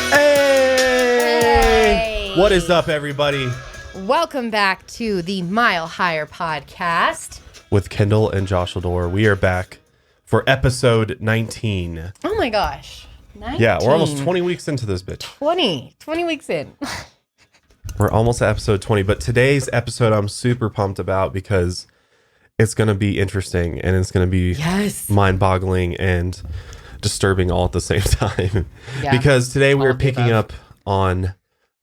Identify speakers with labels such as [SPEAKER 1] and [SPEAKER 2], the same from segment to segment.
[SPEAKER 1] Hey! What is up, everybody?
[SPEAKER 2] Welcome back to the Mile Higher podcast
[SPEAKER 1] with Kendall and Josh. We are back for episode 19.
[SPEAKER 2] Oh my gosh. 19.
[SPEAKER 1] Yeah, we're almost 20 weeks into this bitch.
[SPEAKER 2] 20 weeks in.
[SPEAKER 1] We're almost at episode 20, but today's episode I'm super pumped about because it's going to be interesting and it's going to be mind-boggling and disturbing all at the same time. Yeah. Because today we're picking up on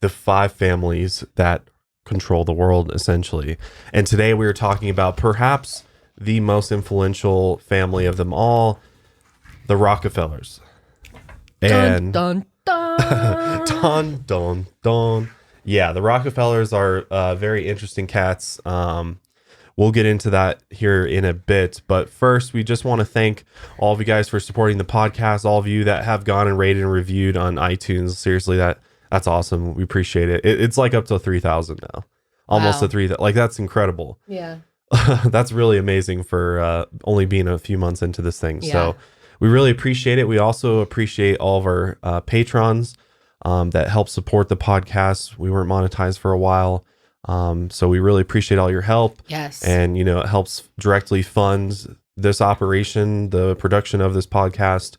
[SPEAKER 1] the 5 families that control the world, essentially. And today we're talking about perhaps the most influential family of them all, the Rockefellers. And
[SPEAKER 2] dun, dun, dun.
[SPEAKER 1] dun, dun, dun. Yeah, the Rockefellers are very interesting cats. We'll get into that here in a bit. But first, we just want to thank all of you guys for supporting the podcast. All of you that have gone and rated and reviewed on iTunes. Seriously, that's awesome. We appreciate it. It's like up to 3,000 now. Almost to 3,000. Like, that's incredible.
[SPEAKER 2] Yeah.
[SPEAKER 1] That's really amazing for only being a few months into this thing. Yeah. So we really appreciate it. We also appreciate all of our patrons that help support the podcast. We weren't monetized for a while. So we really appreciate all your help.
[SPEAKER 2] Yes.
[SPEAKER 1] And, you know, it helps directly fund this operation, the production of this podcast.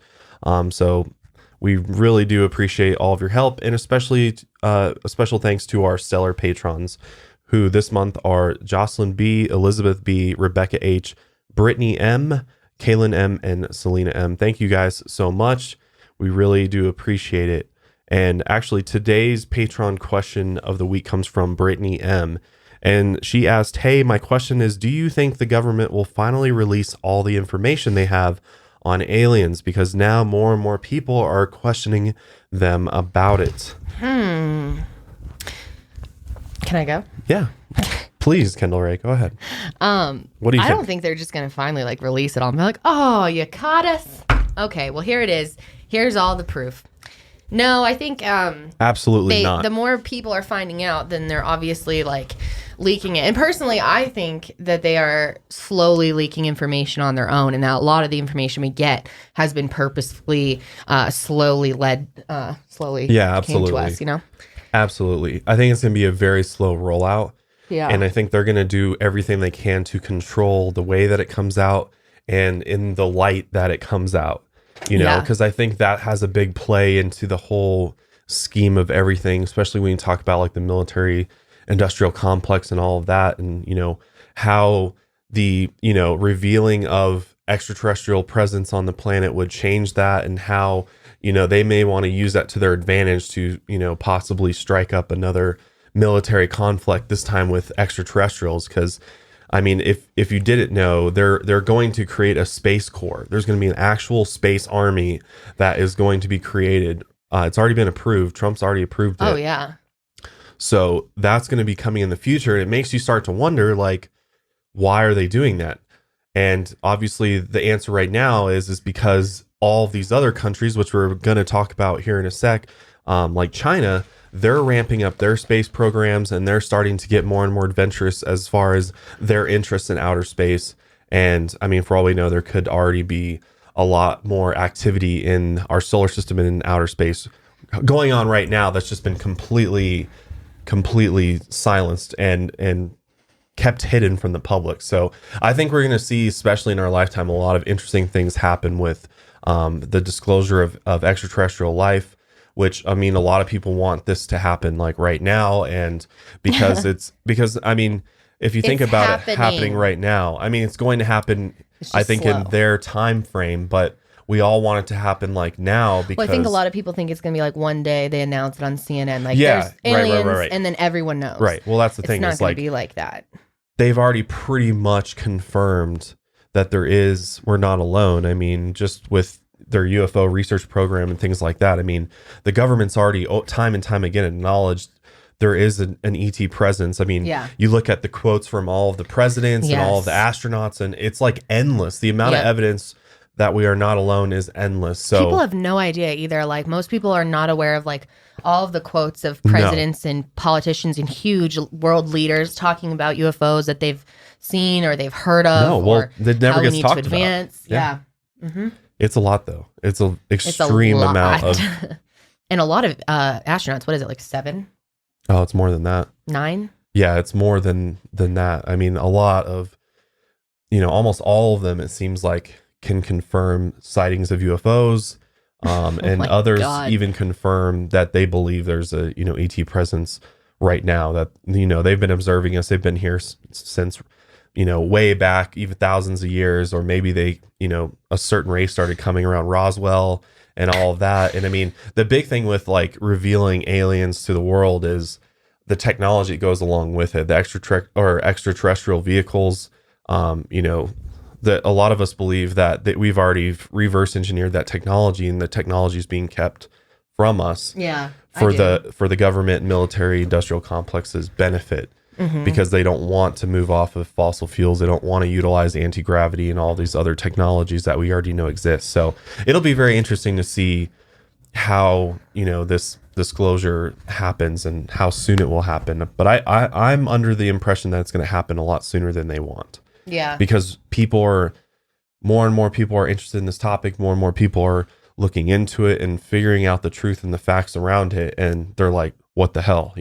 [SPEAKER 1] So we really do appreciate all of your help, and especially a special thanks to our stellar patrons, who this month are Jocelyn B, Elizabeth B, Rebecca H, Brittany M, Kaylin M, and Selena M. Thank you guys so much. We really do appreciate it. And actually, today's Patron question of the week comes from Brittany M. And she asked, hey, my question is, do you think the government will finally release all the information they have on aliens? Because now more and more people are questioning them about it.
[SPEAKER 2] Can I go?
[SPEAKER 1] Yeah. Please, Kendall Rae, go ahead. What do you think?
[SPEAKER 2] I don't think they're just going to finally release it all. They're like, oh, you caught us. Okay, well, here it is. Here's all the proof. No, I think
[SPEAKER 1] absolutely not.
[SPEAKER 2] The more people are finding out, then they're obviously leaking it. And personally, I think that they are slowly leaking information on their own, and that a lot of the information we get has been purposefully, slowly came to us. You know,
[SPEAKER 1] absolutely. I think it's going to be a very slow rollout.
[SPEAKER 2] Yeah,
[SPEAKER 1] and I think they're going to do everything they can to control the way that it comes out and in the light that it comes out. You know, because I think that has a big play into the whole scheme of everything, especially when you talk about the military industrial complex and all of that. And, you know, how the, revealing of extraterrestrial presence on the planet would change that, and how, they may want to use that to their advantage to, possibly strike up another military conflict, this time with extraterrestrials. Because I mean, if you didn't know, they're going to create a space corps. There's going to be an actual space army that is going to be created. It's already been approved. Trump's already approved it.
[SPEAKER 2] Oh, yeah.
[SPEAKER 1] So that's going to be coming in the future. And it makes you start to wonder, why are they doing that? And obviously the answer right now is because all of these other countries, which we're going to talk about here in a sec, like China, they're ramping up their space programs, and they're starting to get more and more adventurous as far as their interest in outer space. And I mean, for all we know, there could already be a lot more activity in our solar system and in outer space going on right now that's just been completely silenced and kept hidden from the public. So I think we're going to see, especially in our lifetime, a lot of interesting things happen with the disclosure of extraterrestrial life, which, I mean, a lot of people want this to happen right now. And because I mean, if you think about it happening right now, I mean, it's going to happen, I think, slow in their time frame, but we all want it to happen now, because
[SPEAKER 2] I think a lot of people think it's going to be one day they announce it on CNN. There's aliens,
[SPEAKER 1] right.
[SPEAKER 2] And then everyone knows.
[SPEAKER 1] Right. Well, that's the thing.
[SPEAKER 2] It's not going to be like that.
[SPEAKER 1] They've already pretty much confirmed that we're not alone. I mean, just with their UFO research program and things like that. I mean, the government's already time and time again acknowledged there is an ET presence. I mean, you look at the quotes from all of the presidents and all of the astronauts, and it's endless. The amount of evidence that we are not alone is endless. So
[SPEAKER 2] people have no idea either. Most people are not aware of all of the quotes of presidents and politicians and huge world leaders talking about UFOs that they've seen or they've heard of.
[SPEAKER 1] No, well, that never gets talked
[SPEAKER 2] about.
[SPEAKER 1] Yeah.
[SPEAKER 2] Mm-hmm.
[SPEAKER 1] It's a lot, though. It's an extreme amount of...
[SPEAKER 2] And a lot of astronauts. What is it, like 7?
[SPEAKER 1] Oh, it's more than that.
[SPEAKER 2] 9?
[SPEAKER 1] Yeah, it's more than that. I mean, a lot of, almost all of them, it seems like, can confirm sightings of UFOs. And others even confirm that they believe there's a, ET presence right now, that, they've been observing us. They've been here since, way back, even thousands of years, or maybe they, a certain race started coming around Roswell and all of that. And I mean, the big thing with like revealing aliens to the world is the technology that goes along with it, the extraterrestrial vehicles, that a lot of us believe that we've already reverse engineered that technology, and the technology is being kept from us for the government and military industrial complexes benefit, because they don't want to move off of fossil fuels. They don't want to utilize anti-gravity and all these other technologies that we already know exist. So it'll be very interesting to see how, this disclosure happens and how soon it will happen. But I'm under the impression that it's going to happen a lot sooner than they want.
[SPEAKER 2] Yeah.
[SPEAKER 1] Because more and more people are interested in this topic. More and more people are looking into it and figuring out the truth and the facts around it. And they're like, what the hell?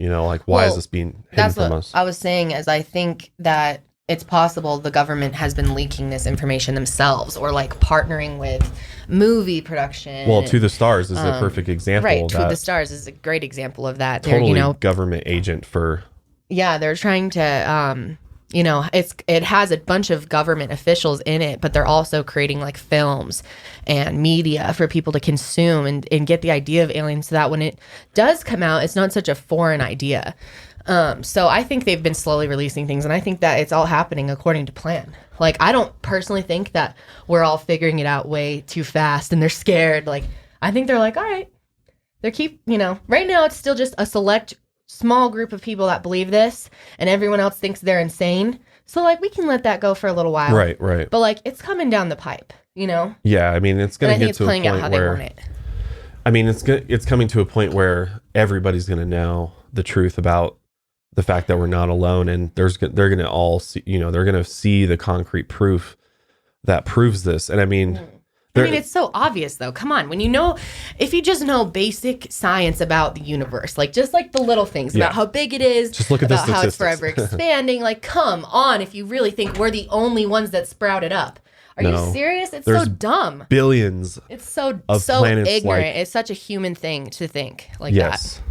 [SPEAKER 1] Why is this being hidden from us?
[SPEAKER 2] I was saying is I think that it's possible the government has been leaking this information themselves, or like partnering with movie production.
[SPEAKER 1] Well, To the Stars is a perfect example.
[SPEAKER 2] Right.
[SPEAKER 1] Of
[SPEAKER 2] To
[SPEAKER 1] that.
[SPEAKER 2] the Stars is a great example of that.
[SPEAKER 1] Totally,
[SPEAKER 2] they're,
[SPEAKER 1] government agent for...
[SPEAKER 2] Yeah, they're trying to... it has a bunch of government officials in it, but they're also creating like films and media for people to consume and get the idea of aliens, so that when it does come out, it's not such a foreign idea. So I think they've been slowly releasing things, and I think that it's all happening according to plan. Like, I don't personally think that we're all figuring it out way too fast and they're scared. Like, I think they're like, all right, right now it's still just a select small group of people that believe this, and everyone else thinks they're insane. So like, we can let that go for a little while.
[SPEAKER 1] Right.
[SPEAKER 2] But like, it's coming down the pipe,
[SPEAKER 1] Yeah, I mean, it's going to get to a point
[SPEAKER 2] out how
[SPEAKER 1] where...
[SPEAKER 2] they want it.
[SPEAKER 1] I mean, it's coming to a point where everybody's going to know the truth about the fact that we're not alone, and they're going to all see, they're going to see the concrete proof that proves this. And I mean,
[SPEAKER 2] it's so obvious though. Come on, if you just know basic science about the universe, like just like the little things about how big it is,
[SPEAKER 1] just look at
[SPEAKER 2] about
[SPEAKER 1] the
[SPEAKER 2] how
[SPEAKER 1] statistics.
[SPEAKER 2] it's forever expanding. Like, come on, if you really think we're the only ones that sprouted up. Are you serious? It's so dumb.
[SPEAKER 1] Billions.
[SPEAKER 2] It's so
[SPEAKER 1] planets,
[SPEAKER 2] ignorant.
[SPEAKER 1] like,
[SPEAKER 2] it's such a human thing to think like that.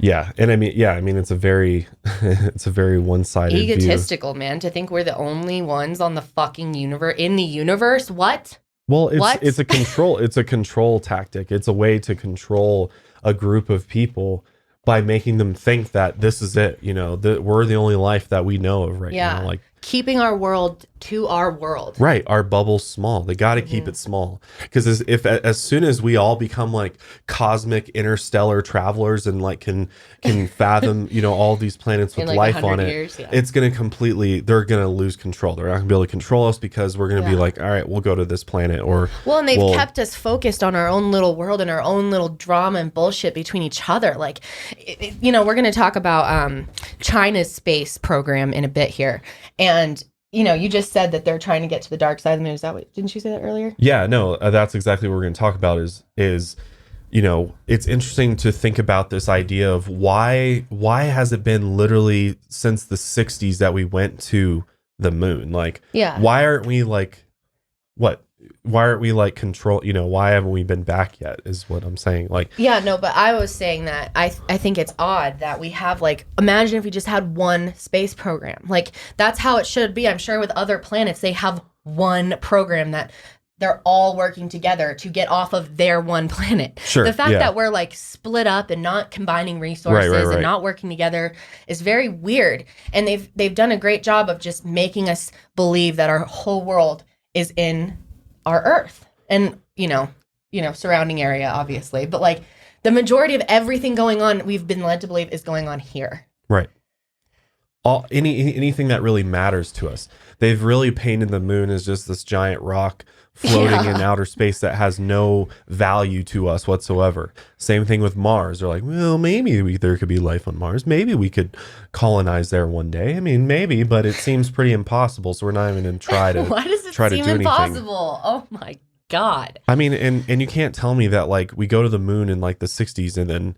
[SPEAKER 1] Yeah, and I mean, it's a very one-sided
[SPEAKER 2] egotistical
[SPEAKER 1] view.
[SPEAKER 2] Man, to think we're the only ones on the fucking universe. What?
[SPEAKER 1] Well, it's a control tactic. It's a way to control a group of people by making them think that this is it. That we're the only life that we know of right now. Like,
[SPEAKER 2] keeping our world to our world.
[SPEAKER 1] Right. Our bubble's small. They got to keep it small. Because as soon as we all become like cosmic interstellar travelers and like can fathom, all these planets with
[SPEAKER 2] like
[SPEAKER 1] life on it, it's going to they're going to lose control. They're not going to be able to control us, because we're going to be like, all right, we'll go to this planet.
[SPEAKER 2] And they've kept us focused on our own little world and our own little drama and bullshit between each other. Like, we're going to talk about China's space program in a bit here. And you just said that they're trying to get to the dark side of the moon. Is that what? Didn't you say that earlier?
[SPEAKER 1] Yeah, no, that's exactly what we're going to talk about. Is it's interesting to think about this idea of why has it been literally since the 60s that we went to the moon? Like, why aren't we like what? Why aren't we like control? Why haven't we been back yet? Is what I'm saying. Like,
[SPEAKER 2] but I was saying that I think it's odd that we have, like, imagine if we just had one space program. Like, that's how it should be. I'm sure with other planets they have one program that they're all working together to get off of their one planet.
[SPEAKER 1] Sure.
[SPEAKER 2] The fact that we're like split up and not combining resources and not working together is very weird. And they've done a great job of just making us believe that our whole world is in our Earth and surrounding area, obviously, but like the majority of everything going on, we've been led to believe is going on here.
[SPEAKER 1] Right. Anything that really matters to us, they've really painted the moon as just this giant rock floating in outer space that has no value to us whatsoever. Same thing with Mars. They're like, well, maybe there could be life on Mars. Maybe we could colonize there one day. I mean, maybe, but it seems pretty impossible. So we're not even going to try to.
[SPEAKER 2] Why does it
[SPEAKER 1] try
[SPEAKER 2] seem
[SPEAKER 1] to do
[SPEAKER 2] impossible?
[SPEAKER 1] Anything.
[SPEAKER 2] Oh my God.
[SPEAKER 1] I mean, and you can't tell me that like we go to the moon in like the 60s and then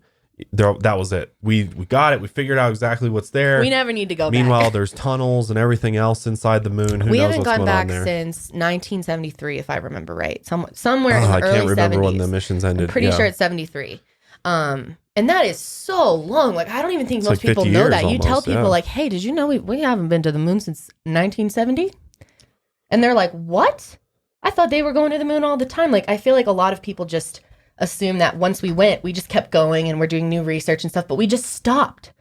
[SPEAKER 1] that was it. We got it. We figured out exactly what's there.
[SPEAKER 2] We never need to go
[SPEAKER 1] Meanwhile,
[SPEAKER 2] back.
[SPEAKER 1] There's tunnels and everything else inside the moon. Who
[SPEAKER 2] we
[SPEAKER 1] knows
[SPEAKER 2] haven't
[SPEAKER 1] what's
[SPEAKER 2] gone
[SPEAKER 1] going
[SPEAKER 2] back
[SPEAKER 1] on there?
[SPEAKER 2] since 1973, if I remember right. Somewhere in the
[SPEAKER 1] I
[SPEAKER 2] early
[SPEAKER 1] can't remember
[SPEAKER 2] 70s.
[SPEAKER 1] when the missions ended.
[SPEAKER 2] I'm pretty sure it's 73. And that is so long. Like, I don't even think
[SPEAKER 1] It's
[SPEAKER 2] most
[SPEAKER 1] like
[SPEAKER 2] people
[SPEAKER 1] 50
[SPEAKER 2] know
[SPEAKER 1] years
[SPEAKER 2] that. You tell
[SPEAKER 1] almost,
[SPEAKER 2] people
[SPEAKER 1] yeah.
[SPEAKER 2] like, hey, did you know we haven't been to the moon since 1970? And they're like, what? I thought they were going to the moon all the time. Like, I feel like a lot of people just assume that once we went, we just kept going and we're doing new research and stuff, but we just stopped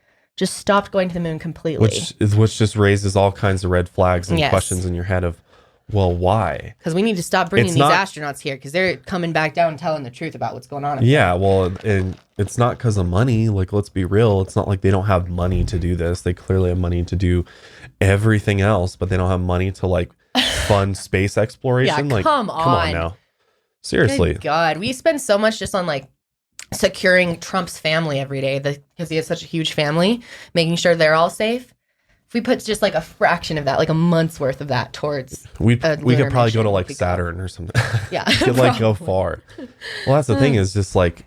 [SPEAKER 2] going to the moon completely.
[SPEAKER 1] Which just raises all kinds of red flags and
[SPEAKER 2] Yes.
[SPEAKER 1] questions in your head of, well, why?
[SPEAKER 2] Because we need to stop bringing
[SPEAKER 1] It's
[SPEAKER 2] these
[SPEAKER 1] not-
[SPEAKER 2] astronauts here because they're coming back down and telling the truth about what's going on.
[SPEAKER 1] Yeah, well, and it's not because of money. Like, let's be real. It's not like they don't have money to do this. They clearly have money to do everything else, but they don't have money to like fund space exploration.
[SPEAKER 2] Yeah,
[SPEAKER 1] like,
[SPEAKER 2] come on
[SPEAKER 1] now. Seriously.
[SPEAKER 2] Good God, we spend so much just on like securing Trump's family every day because he has such a huge family, making sure they're all safe. If we put just like a fraction of that, like a month's worth of that towards
[SPEAKER 1] We could
[SPEAKER 2] lunar
[SPEAKER 1] probably go to
[SPEAKER 2] mission,
[SPEAKER 1] like
[SPEAKER 2] we could-
[SPEAKER 1] Saturn or something.
[SPEAKER 2] Yeah,
[SPEAKER 1] We could like go far. Well, that's the thing is just like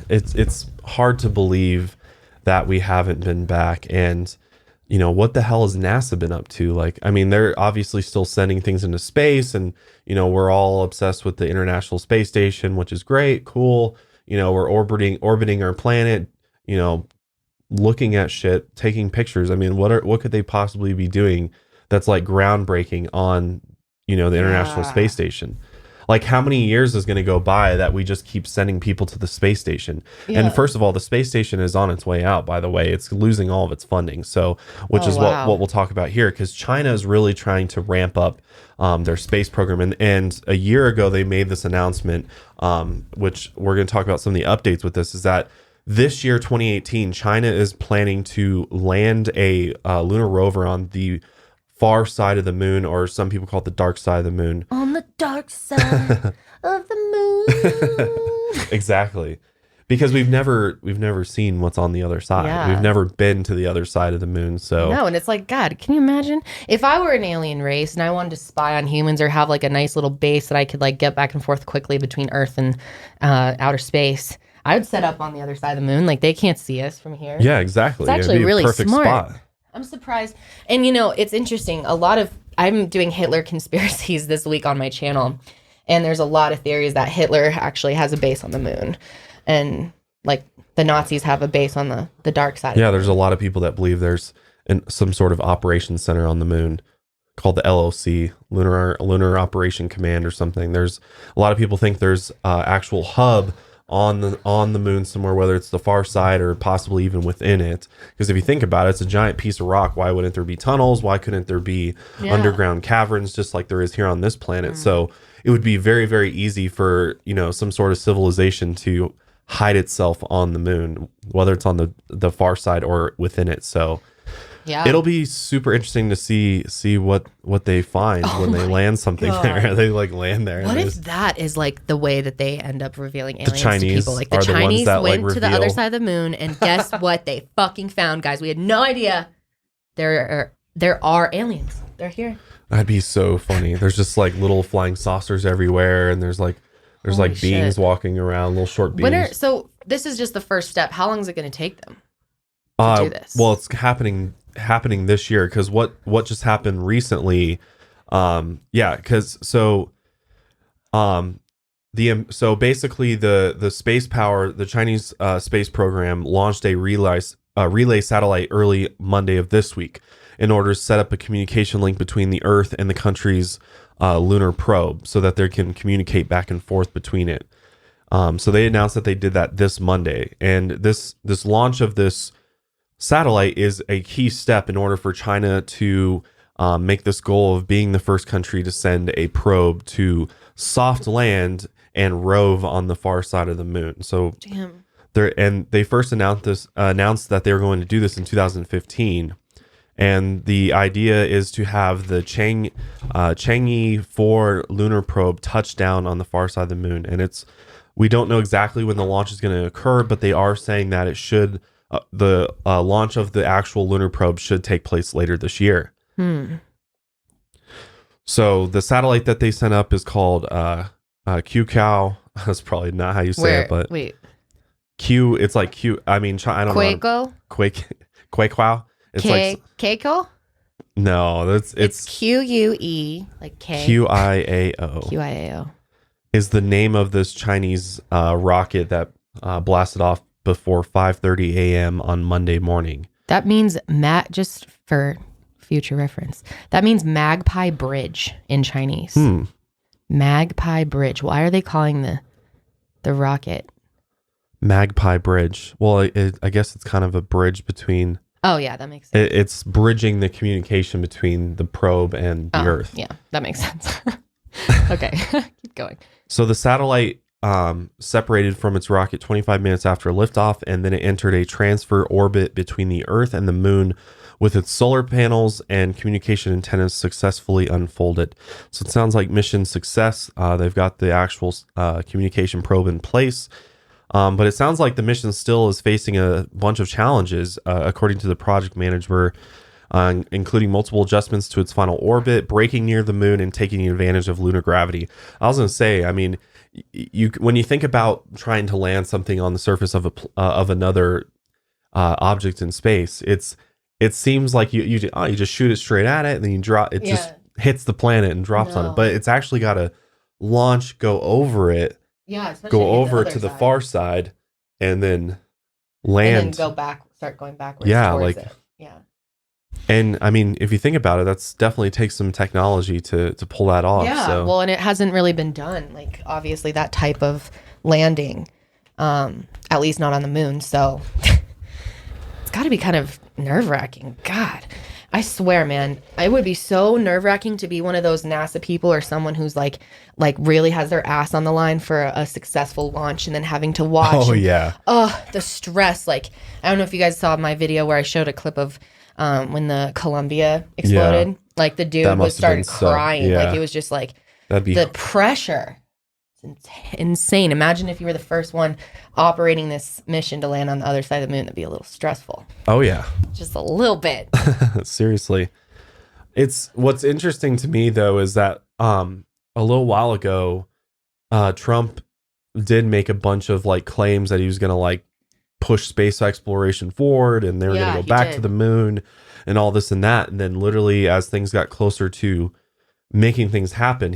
[SPEAKER 1] it's hard to believe that we haven't been back. And you know, what the hell has NASA been up to? Like, I mean, they're obviously still sending things into space, and you know, we're all obsessed with the International Space Station, which is great, cool. You know, we're orbiting our planet, you know, looking at shit, taking pictures. I mean, what could they possibly be doing that's like groundbreaking on, you know, the International Space Station? Like, how many years is going to go by that we just keep sending people to the space station?
[SPEAKER 2] Yeah.
[SPEAKER 1] And first of all, the space station is on its way out, by the way. It's losing all of its funding. So, which is
[SPEAKER 2] wow.
[SPEAKER 1] what we'll talk about here, because China is really trying to ramp up their space program. And a year ago, they made this announcement, which we're going to talk about some of the updates with this, is that this year, 2018, China is planning to land a lunar rover on the far side of the moon, or some people call it the dark side of the moon.
[SPEAKER 2] on the dark side of the moon.
[SPEAKER 1] Exactly. Because we've never seen what's on the other side.
[SPEAKER 2] Yeah.
[SPEAKER 1] We've never been to the other side of the moon. So
[SPEAKER 2] No, and it's like, God, can you imagine if I were an alien race and I wanted to spy on humans or have like a nice little base that I could like get back and forth quickly between Earth and outer space? I would set up on the other side of the moon. Like, they can't see us from here.
[SPEAKER 1] yeah, exactly.
[SPEAKER 2] It's actually
[SPEAKER 1] It'd be a
[SPEAKER 2] really
[SPEAKER 1] perfect
[SPEAKER 2] smart.
[SPEAKER 1] spot.
[SPEAKER 2] I'm surprised. And, you know, it's interesting. I'm doing Hitler conspiracies this week on my channel. And there's a lot of theories that Hitler actually has a base on the moon. And, like, the Nazis have a base on the dark side.
[SPEAKER 1] Yeah, there's a lot of people that believe there's some sort of operations center on the moon called the LOC, Lunar Operation Command or something. There's a lot of people think there's actual hub on the moon somewhere, whether it's the far side or possibly even within it. Because if you think about it, it's a giant piece of rock. Why wouldn't there be tunnels? Why couldn't there be underground caverns just like there is here on this planet? So it would be very, very easy for, you know, some sort of civilization to hide itself on the moon, whether it's on the far side or within it. So
[SPEAKER 2] Yeah.
[SPEAKER 1] it'll be super interesting to see what they find when they land something there. They like land there.
[SPEAKER 2] What
[SPEAKER 1] and
[SPEAKER 2] if that is like the way that they end up revealing aliens
[SPEAKER 1] Chinese
[SPEAKER 2] to people? Like, the
[SPEAKER 1] are the ones
[SPEAKER 2] Chinese
[SPEAKER 1] that, like,
[SPEAKER 2] went to the other
[SPEAKER 1] reveal-
[SPEAKER 2] side of the moon, and guess what they fucking found, guys? We had no idea. There are aliens. They're here.
[SPEAKER 1] That'd be so funny. There's just like little flying saucers everywhere, and there's like
[SPEAKER 2] Holy
[SPEAKER 1] beings
[SPEAKER 2] shit.
[SPEAKER 1] walking around, little short beings.
[SPEAKER 2] So this is just the first step. How long is it going to take them to do this?
[SPEAKER 1] Well, it's happening this year, because what just happened recently, so basically the space power, the Chinese space program launched a relay satellite early Monday of this week in order to set up a communication link between the Earth and the country's lunar probe, so that they can communicate back and forth between it. So they announced that they did that this Monday, and this launch of this satellite is a key step in order for China to make this goal of being the first country to send a probe to soft land and rove on the far side of the moon. So
[SPEAKER 2] Damn.
[SPEAKER 1] they first announced that they were going to do this in 2015. And the idea is to have the Chang'e 4 lunar probe touch down on the far side of the moon. And we don't know exactly when the launch is going to occur, but they are saying that it should, the launch of the actual lunar probe should take place later this year. So the satellite that they sent up is called Q cow. That's probably not how you say it, but
[SPEAKER 2] wait,
[SPEAKER 1] Q. It's like Q. I mean, I don't know.
[SPEAKER 2] Quaco,
[SPEAKER 1] Quakecow. It's like
[SPEAKER 2] Keiko.
[SPEAKER 1] no. It's
[SPEAKER 2] QUE like K
[SPEAKER 1] QIAO.
[SPEAKER 2] QIAO
[SPEAKER 1] Is the name of this Chinese rocket that blasted off before 5:30 a.m. on Monday morning.
[SPEAKER 2] That means just for future reference. That means Magpie Bridge in Chinese. Magpie Bridge. Why are they calling the rocket
[SPEAKER 1] Magpie Bridge? Well, I guess it's kind of a bridge between.
[SPEAKER 2] Oh yeah, that makes sense.
[SPEAKER 1] It's bridging the communication between the probe and the Earth.
[SPEAKER 2] Yeah, that makes sense. Okay, keep going.
[SPEAKER 1] So the satellite separated from its rocket 25 minutes after liftoff, and then it entered a transfer orbit between the Earth and the Moon with its solar panels and communication antennas successfully unfolded. So it sounds like mission success. They've got the actual communication probe in place. But it sounds like the mission still is facing a bunch of challenges, according to the project manager, including multiple adjustments to its final orbit, braking near the moon, and taking advantage of lunar gravity. I was going to say, I mean, when you think about trying to land something on the surface of another object in space, it seems like you just shoot it straight at it, and then you drop it. Just hits the planet and drops on it. But it's actually got to launch, go over it.
[SPEAKER 2] Yeah,
[SPEAKER 1] go over to the far side and then land.
[SPEAKER 2] And then start going backwards.
[SPEAKER 1] Yeah, like
[SPEAKER 2] it. Yeah.
[SPEAKER 1] And I mean, if you think about it, that's definitely takes some technology to pull that off.
[SPEAKER 2] Yeah.
[SPEAKER 1] So.
[SPEAKER 2] Well, and it hasn't really been done. Like obviously that type of landing, at least not on the moon. So it's got to be kind of nerve-wracking. God. I swear, man, it would be so nerve-wracking to be one of those NASA people or someone who's like really has their ass on the line for a successful launch and then having to watch.
[SPEAKER 1] Oh, yeah.
[SPEAKER 2] The stress. Like, I don't know if you guys saw my video where I showed a clip of when the Columbia exploded. Yeah. Like, the dude was starting crying. Like, he was just like, the pressure. It's insane. Imagine if you were the first one operating this mission to land on the other side of the moon. That'd be a little stressful.
[SPEAKER 1] Oh, yeah.
[SPEAKER 2] Just a little bit.
[SPEAKER 1] Seriously. What's interesting to me, though, is that a little while ago, Trump did make a bunch of like claims that he was going to like push space exploration forward and they were going to go back to the moon and all this and that. And then literally as things got closer to making things happen,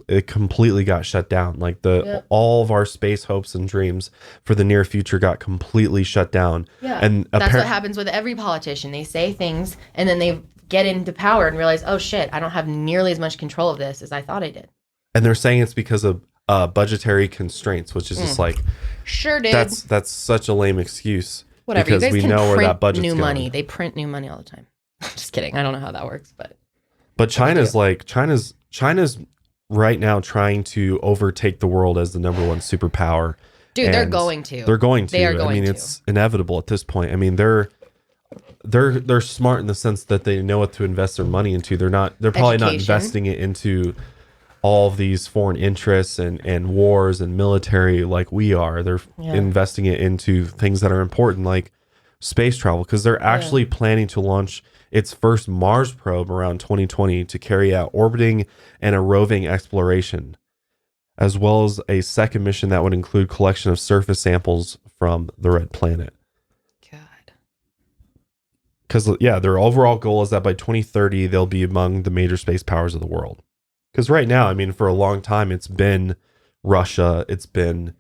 [SPEAKER 1] it completely got shut down. Like all of our space hopes and dreams for the near future got completely shut down.
[SPEAKER 2] Yeah, and that's what happens with every politician. They say things and then they get into power and realize, oh shit, I don't have nearly as much control of this as I thought I did.
[SPEAKER 1] And they're saying it's because of budgetary constraints, which is just like,
[SPEAKER 2] sure, dude.
[SPEAKER 1] That's such a lame excuse.
[SPEAKER 2] Whatever.
[SPEAKER 1] Because
[SPEAKER 2] you guys
[SPEAKER 1] we know where that budget's
[SPEAKER 2] new
[SPEAKER 1] going.
[SPEAKER 2] Money. They print new money all the time. Just kidding. I don't know how that works, but.
[SPEAKER 1] But China's right now trying to overtake the world as the number one superpower.
[SPEAKER 2] Dude, they're going to.
[SPEAKER 1] They're going to.
[SPEAKER 2] They are going
[SPEAKER 1] I mean, it's inevitable at this point. I mean, they're smart in the sense that they know what to invest their money into. They're probably not investing it into all of these foreign interests and wars and military like we are. They're investing it into things that are important like space travel, because they're actually planning to launch its first Mars probe around 2020 to carry out orbiting and a roving exploration, as well as a second mission that would include collection of surface samples from the red planet.
[SPEAKER 2] God.
[SPEAKER 1] Because, their overall goal is that by 2030, they'll be among the major space powers of the world. Because right now, I mean, for a long time, it's been Russia, it's been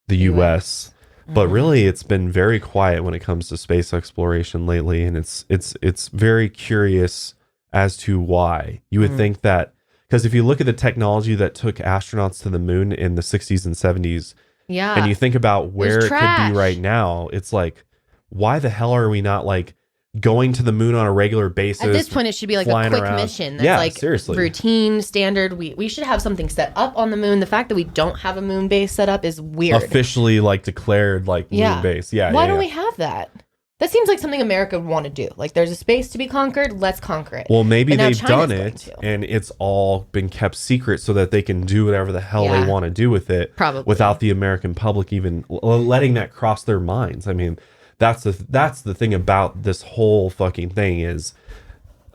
[SPEAKER 1] the U.S., but really, it's been very quiet when it comes to space exploration lately, and it's very curious as to why. You would think that, because if you look at the technology that took astronauts to the moon in the 60s and 70s, and you think about where it could be right now, it's like, why the hell are we not like going to the moon on a regular basis?
[SPEAKER 2] At this point, it should be like a quick mission. That's like
[SPEAKER 1] seriously.
[SPEAKER 2] Routine, standard. We should have something set up on the moon. The fact that we don't have a moon base set up is weird.
[SPEAKER 1] Officially like declared like moon base.
[SPEAKER 2] Why don't we have that? That seems like something America would want to do. Like, there's a space to be conquered. Let's conquer it.
[SPEAKER 1] Well, maybe they've done it and it's all been kept secret so that they can do whatever the hell they want to do with it.
[SPEAKER 2] Probably.
[SPEAKER 1] Without the American public even letting that cross their minds. I mean, that's the thing about this whole fucking thing is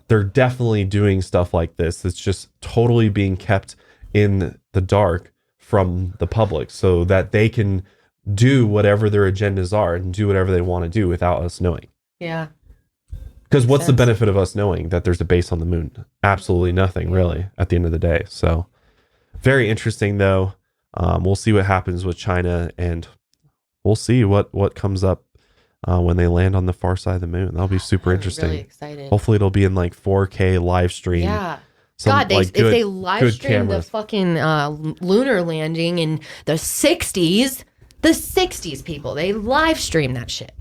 [SPEAKER 1] they're definitely doing stuff like this. It's just totally being kept in the dark from the public so that they can do whatever their agendas are and do whatever they want to do without us knowing.
[SPEAKER 2] Yeah.
[SPEAKER 1] Because what's the benefit of us knowing that there's a base on the moon? Absolutely nothing, really, at the end of the day. So very interesting, though. We'll see what happens with China, and we'll see what comes up when they land on the far side of the moon. That'll be super interesting.
[SPEAKER 2] Really excited.
[SPEAKER 1] Hopefully it'll be in like 4K live stream.
[SPEAKER 2] Yeah. God, if they live stream the fucking lunar landing in the 60s, people, they live stream that shit.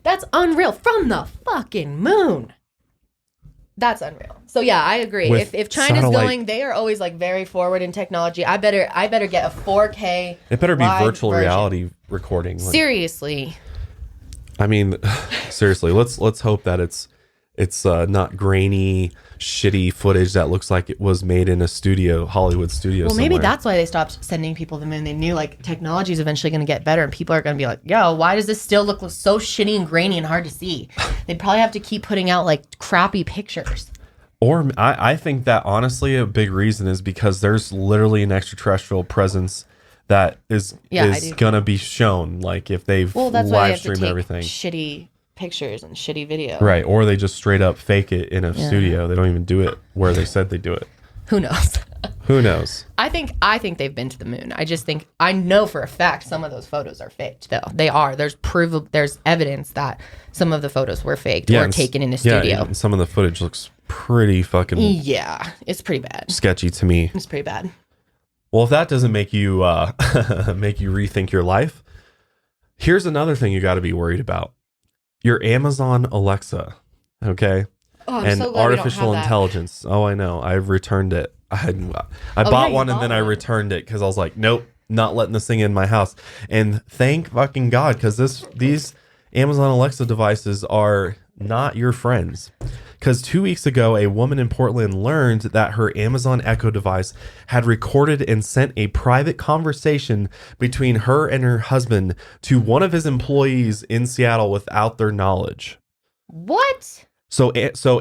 [SPEAKER 2] That's unreal. From the fucking moon. That's unreal. So yeah, I agree. If China's going, they are always like very forward in technology. I better get a 4K.
[SPEAKER 1] It better be virtual reality recording.
[SPEAKER 2] Like, seriously.
[SPEAKER 1] I mean, seriously, let's hope that it's not grainy, shitty footage that looks like it was made in a Hollywood studio.
[SPEAKER 2] Well, maybe that's why they stopped sending people to the moon. They knew like technology is eventually going to get better, and people are going to be like, "Yo, why does this still look so shitty and grainy and hard to see?" They'd probably have to keep putting out like crappy pictures.
[SPEAKER 1] Or I think that honestly a big reason is because there's literally an extraterrestrial presence that is gonna be shown. Like if they've live streamed everything,
[SPEAKER 2] shitty pictures and shitty video,
[SPEAKER 1] right? Or they just straight up fake it in a studio. They don't even do it where they said they do it.
[SPEAKER 2] Who knows?
[SPEAKER 1] Who knows?
[SPEAKER 2] I think they've been to the moon. I know for a fact some of those photos are faked though. They are. There's evidence that some of the photos were faked or taken in a studio.
[SPEAKER 1] Yeah, and some of the footage looks pretty fucking
[SPEAKER 2] it's pretty bad.
[SPEAKER 1] Sketchy to me.
[SPEAKER 2] It's pretty bad.
[SPEAKER 1] Well, if that doesn't make you rethink your life, here's another thing you got to be worried about. Your Amazon Alexa, okay?
[SPEAKER 2] Oh, I'm
[SPEAKER 1] and
[SPEAKER 2] so glad
[SPEAKER 1] artificial
[SPEAKER 2] we don't have
[SPEAKER 1] intelligence.
[SPEAKER 2] that.
[SPEAKER 1] Oh, I know. I've returned it. I bought one and then I returned it because I was like, nope, not letting this thing in my house. And thank fucking God, because these Amazon Alexa devices are not your friends. Because 2 weeks ago, a woman in Portland learned that her Amazon Echo device had recorded and sent a private conversation between her and her husband to one of his employees in Seattle without their knowledge.
[SPEAKER 2] What?
[SPEAKER 1] So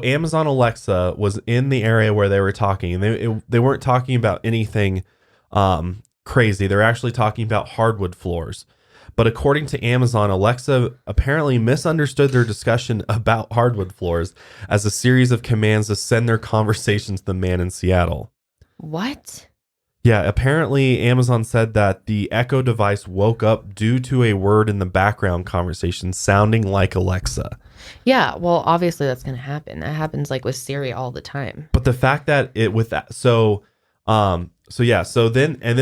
[SPEAKER 1] Amazon Alexa was in the area where they were talking, and they weren't talking about anything crazy. They're actually talking about hardwood floors. But according to Amazon, Alexa apparently misunderstood their discussion about hardwood floors as a series of commands to send their conversation to the man in Seattle.
[SPEAKER 2] What?
[SPEAKER 1] Yeah, apparently Amazon said that the Echo device woke up due to a word in the background conversation sounding like Alexa.
[SPEAKER 2] Yeah, well, obviously that's going to happen. That happens like with Siri all the time.
[SPEAKER 1] But the fact that then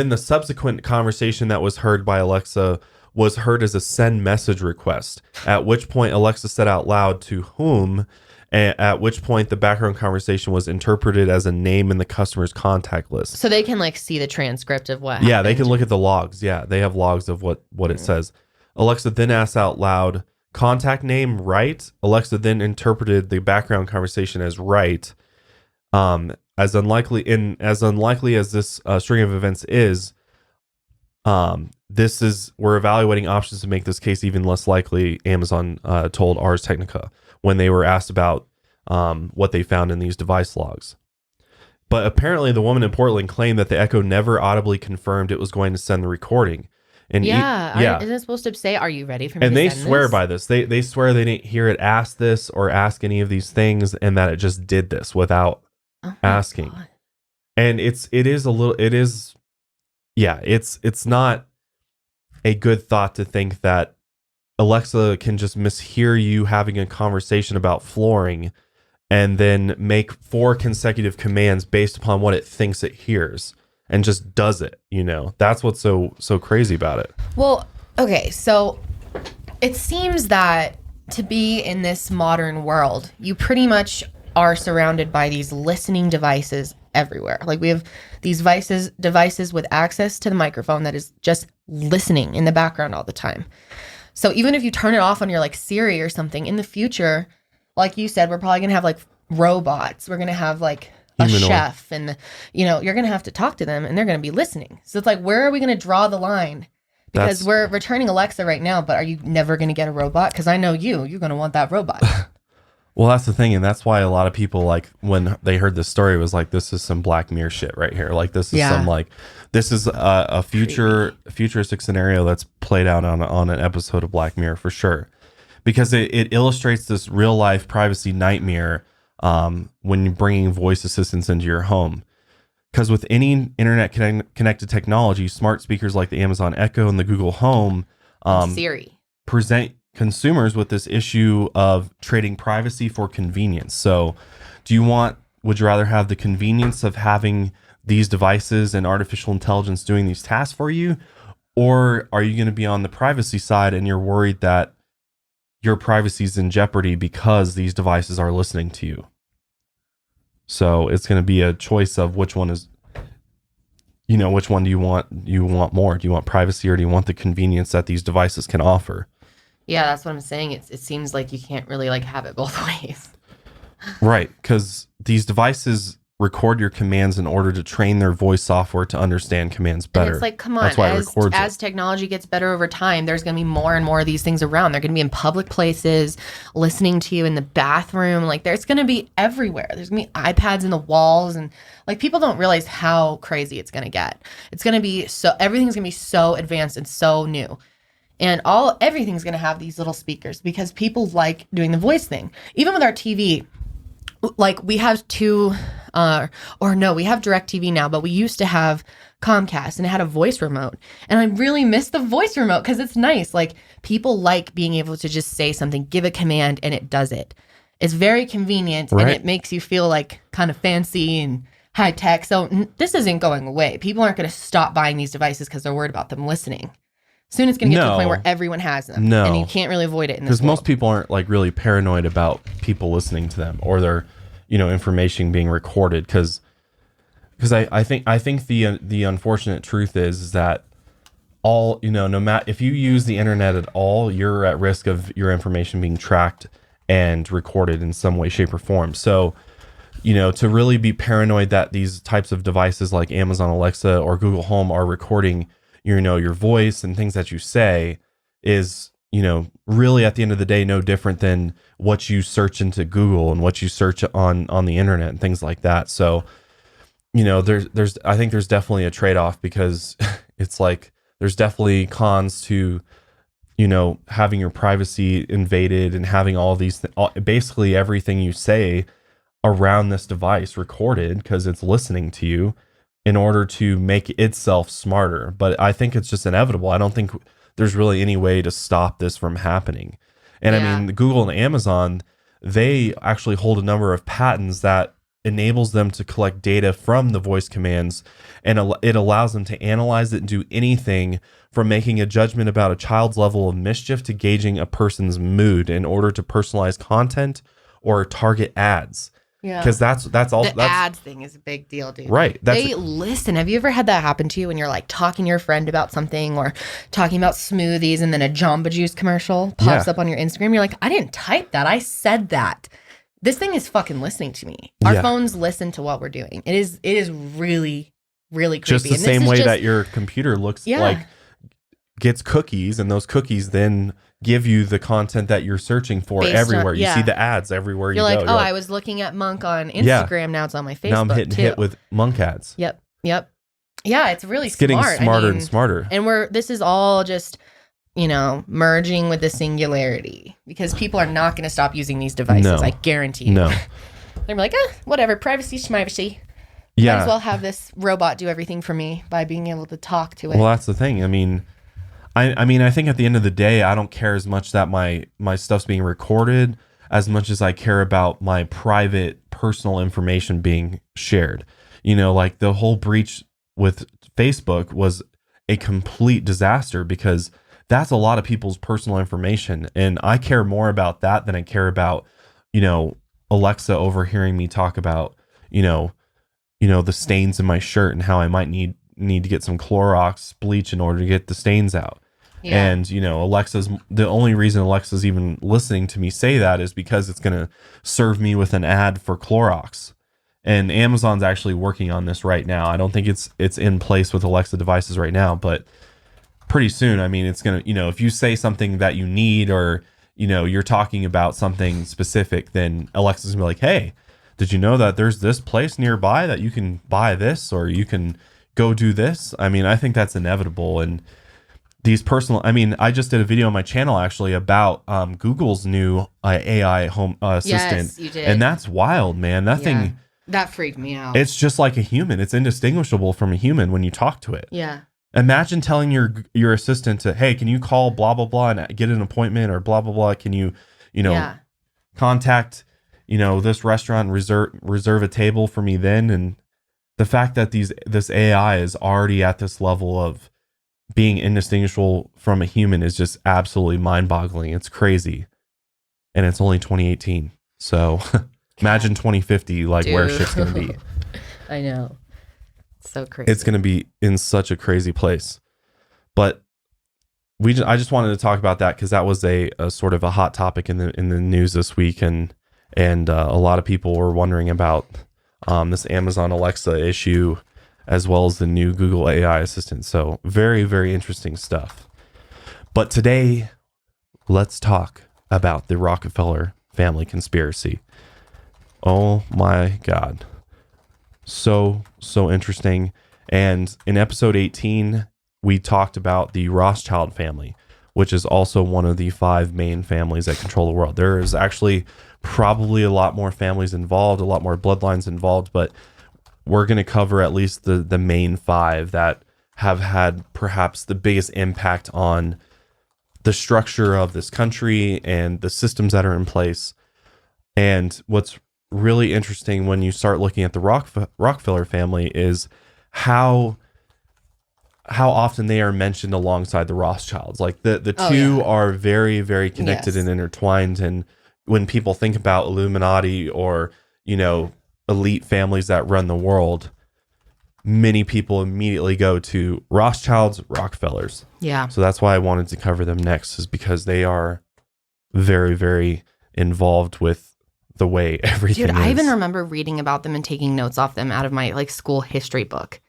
[SPEAKER 1] the subsequent conversation that was heard by Alexa was heard as a send message request, at which point Alexa said out loud to whom, at which point the background conversation was interpreted as a name in the customer's contact list.
[SPEAKER 2] So they can like see the transcript of what happened.
[SPEAKER 1] Yeah, they can look at the logs. Yeah, they have logs of what it says. Alexa then asked out loud, contact name right? Alexa then interpreted the background conversation as right. As unlikely as this string of events is, we're evaluating options to make this case even less likely, Amazon told Ars Technica when they were asked about what they found in these device logs. But apparently the woman in Portland claimed that the Echo never audibly confirmed it was going to send the recording. And
[SPEAKER 2] isn't it supposed to say, are you ready for me
[SPEAKER 1] and
[SPEAKER 2] to
[SPEAKER 1] they
[SPEAKER 2] send
[SPEAKER 1] swear
[SPEAKER 2] this?
[SPEAKER 1] by this. They swear they didn't hear it ask this or ask any of these things, and that it just did this without asking.
[SPEAKER 2] God.
[SPEAKER 1] And it's not a good thought to think that Alexa can just mishear you having a conversation about flooring and then make 4 consecutive commands based upon what it thinks it hears and just does it, That's what's so crazy about it.
[SPEAKER 2] Well, okay, so it seems that to be in this modern world, you pretty much are surrounded by these listening devices everywhere. Like we have these devices with access to the microphone that is just listening in the background all the time. So even if you turn it off on your like Siri or something in the future, like you said, we're probably going to have like robots. We're going to have like a chef and you're going to have to talk to them and they're going to be listening. So it's like, where are we going to draw the line? Because we're returning Alexa right now, but are you never going to get a robot? Because I know you're going to want that robot.
[SPEAKER 1] Well, that's the thing, and that's why a lot of people, like, when they heard this story, was like, "This is some Black Mirror shit right here." Like, this is some like, this is a futuristic scenario that's played out on an episode of Black Mirror for sure, because it illustrates this real life privacy nightmare when you're bringing voice assistants into your home. Because with any internet connected technology, smart speakers like the Amazon Echo and the Google Home,
[SPEAKER 2] Siri,
[SPEAKER 1] present consumers with this issue of trading privacy for convenience. So would you rather have the convenience of having these devices and artificial intelligence doing these tasks for you? Or are you going to be on the privacy side and you're worried that your privacy is in jeopardy because these devices are listening to you? So it's going to be a choice of which one is, which one do you want more? Do you want privacy, or do you want the convenience that these devices can offer?
[SPEAKER 2] Yeah, that's what I'm saying. It seems like you can't really like have it both ways.
[SPEAKER 1] Right, because these devices record your commands in order to train their voice software to understand commands better.
[SPEAKER 2] And it's like, come on,
[SPEAKER 1] that's why it records
[SPEAKER 2] as technology gets better over time, there's going to be more and more of these things around. They're going to be in public places, listening to you in the bathroom. Like, there's going to be everywhere. There's going to be iPads in the walls, and like, people don't realize how crazy it's going to get. It's going to be everything's going to be so advanced and so new. And everything's going to have these little speakers because people like doing the voice thing. Even with our TV, like, we have we have DirecTV now, but we used to have Comcast, and it had a voice remote. And I really miss the voice remote because it's nice. Like, people like being able to just say something, give a command, and it does it. It's very convenient, right? And it makes you feel like kind of fancy and high tech. So this isn't going away. People aren't going to stop buying these devices because they're worried about them listening. Soon it's going to get to the point where everyone has them. No. And you can't really avoid it in this world.
[SPEAKER 1] Because most people aren't like really paranoid about people listening to them or their, information being recorded. Because I think the unfortunate truth is that all, no matter if you use the internet at all, you're at risk of your information being tracked and recorded in some way, shape, or form. So, to really be paranoid that these types of devices like Amazon Alexa or Google Home are recording your voice and things that you say is, really at the end of the day, no different than what you search into Google and what you search on the internet and things like that. So, I think there's definitely a trade-off, because it's like, there's definitely cons to, having your privacy invaded and having all these, basically everything you say around this device recorded because it's listening to you, in order to make itself smarter. But I think it's just inevitable. I don't think there's really any way to stop this from happening. And I mean, Google and Amazon, they actually hold a number of patents that enables them to collect data from the voice commands, and it allows them to analyze it and do anything from making a judgment about a child's level of mischief to gauging a person's mood in order to personalize content or target ads. Yeah, because that's all.
[SPEAKER 2] The ads thing is a big deal, dude.
[SPEAKER 1] Right.
[SPEAKER 2] They listen. Have you ever had that happen to you when you're like talking to your friend about something or talking about smoothies, and then a Jamba Juice commercial pops up on your Instagram? You're like, I didn't type that. I said that. This thing is fucking listening to me. Our phones listen to what we're doing. It is really, really creepy.
[SPEAKER 1] Just the same way that your computer looks like gets cookies, and those cookies then give you the content that you're searching for everywhere. You see the ads everywhere you go.
[SPEAKER 2] You're like, I was looking at Monk on Instagram. Now it's on my Facebook.
[SPEAKER 1] Now I'm hit with Monk ads.
[SPEAKER 2] Yep. Yeah, it's really
[SPEAKER 1] it's getting smarter and smarter.
[SPEAKER 2] And this is all just, merging with the singularity, because people are not going to stop using these devices. No. I guarantee you.
[SPEAKER 1] No.
[SPEAKER 2] They're like, whatever, privacy, schmivacy. Might as well have this robot do everything for me by being able to talk to it.
[SPEAKER 1] Well, that's the thing. I mean, I think at the end of the day, I don't care as much that my stuff's being recorded as much as I care about my private, personal information being shared. Like the whole breach with Facebook was a complete disaster, because that's a lot of people's personal information. And I care more about that than I care about, Alexa overhearing me talk about, the stains in my shirt and how I might need to get some Clorox bleach in order to get the stains out. Yeah. And, the only reason Alexa's even listening to me say that is because it's going to serve me with an ad for Clorox. And Amazon's actually working on this right now. I don't think it's in place with Alexa devices right now, but pretty soon, I mean, it's going to, if you say something that you need, or, you're talking about something specific, then Alexa's gonna be like, hey, did you know that there's this place nearby that you can buy this, or you can go do this? I mean, I think that's inevitable. And I just did a video on my channel actually about Google's new AI home assistant.
[SPEAKER 2] Yes, you did.
[SPEAKER 1] And that's wild, man. That thing,
[SPEAKER 2] that freaked me out.
[SPEAKER 1] it's just like a human. It's indistinguishable from a human when you talk to it.
[SPEAKER 2] Yeah.
[SPEAKER 1] Imagine telling your assistant to, hey, can you call blah, blah, blah and get an appointment, or blah, blah, blah. Can you, contact, this restaurant and reserve a table for me then? And the fact that this AI is already at this level of being indistinguishable from a human is just absolutely mind-boggling. It's crazy. And it's only 2018. So imagine 2050, like, where shit's going to be.
[SPEAKER 2] I know. So crazy.
[SPEAKER 1] It's going to be in such a crazy place. But I just wanted to talk about that because that was a sort of a hot topic in the news this week, and a lot of people were wondering about this Amazon Alexa issue, as well as the new Google AI assistant. So very, very interesting stuff. But today, let's talk about the Rockefeller family conspiracy. Oh my God. So interesting. And in episode 18, we talked about the Rothschild family, which is also one of the 5 main families that control the world. There is actually probably a lot more families involved, a lot more bloodlines involved, but we're going to cover at least the main 5 that have had perhaps the biggest impact on the structure of this country and the systems that are in place. And what's really interesting when you start looking at the Rockefeller family is how often they are mentioned alongside the Rothschilds. Like the two are very, very connected and intertwined. And when people think about Illuminati or, elite families that run the world, many people immediately go to Rothschilds, Rockefellers.
[SPEAKER 2] Yeah.
[SPEAKER 1] So that's why I wanted to cover them next, is because they are very, very involved with the way everything is.
[SPEAKER 2] Dude, I even remember reading about them and taking notes off them out of my school history book.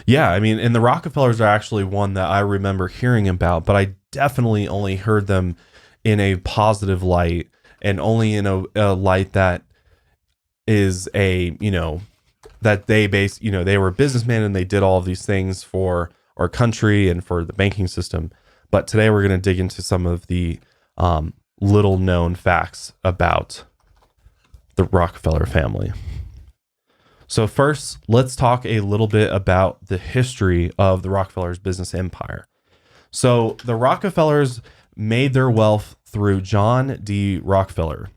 [SPEAKER 1] Yeah, I mean, and the Rockefellers are actually one that I remember hearing about, but I definitely only heard them in a positive light, and only in a light that is that they were businessmen and they did all of these things for our country and for the banking system. But today we're going to dig into some of the little known facts about the Rockefeller family. So first, let's talk a little bit about the history of the Rockefellers' business empire. So the Rockefellers made their wealth through John D. Rockefeller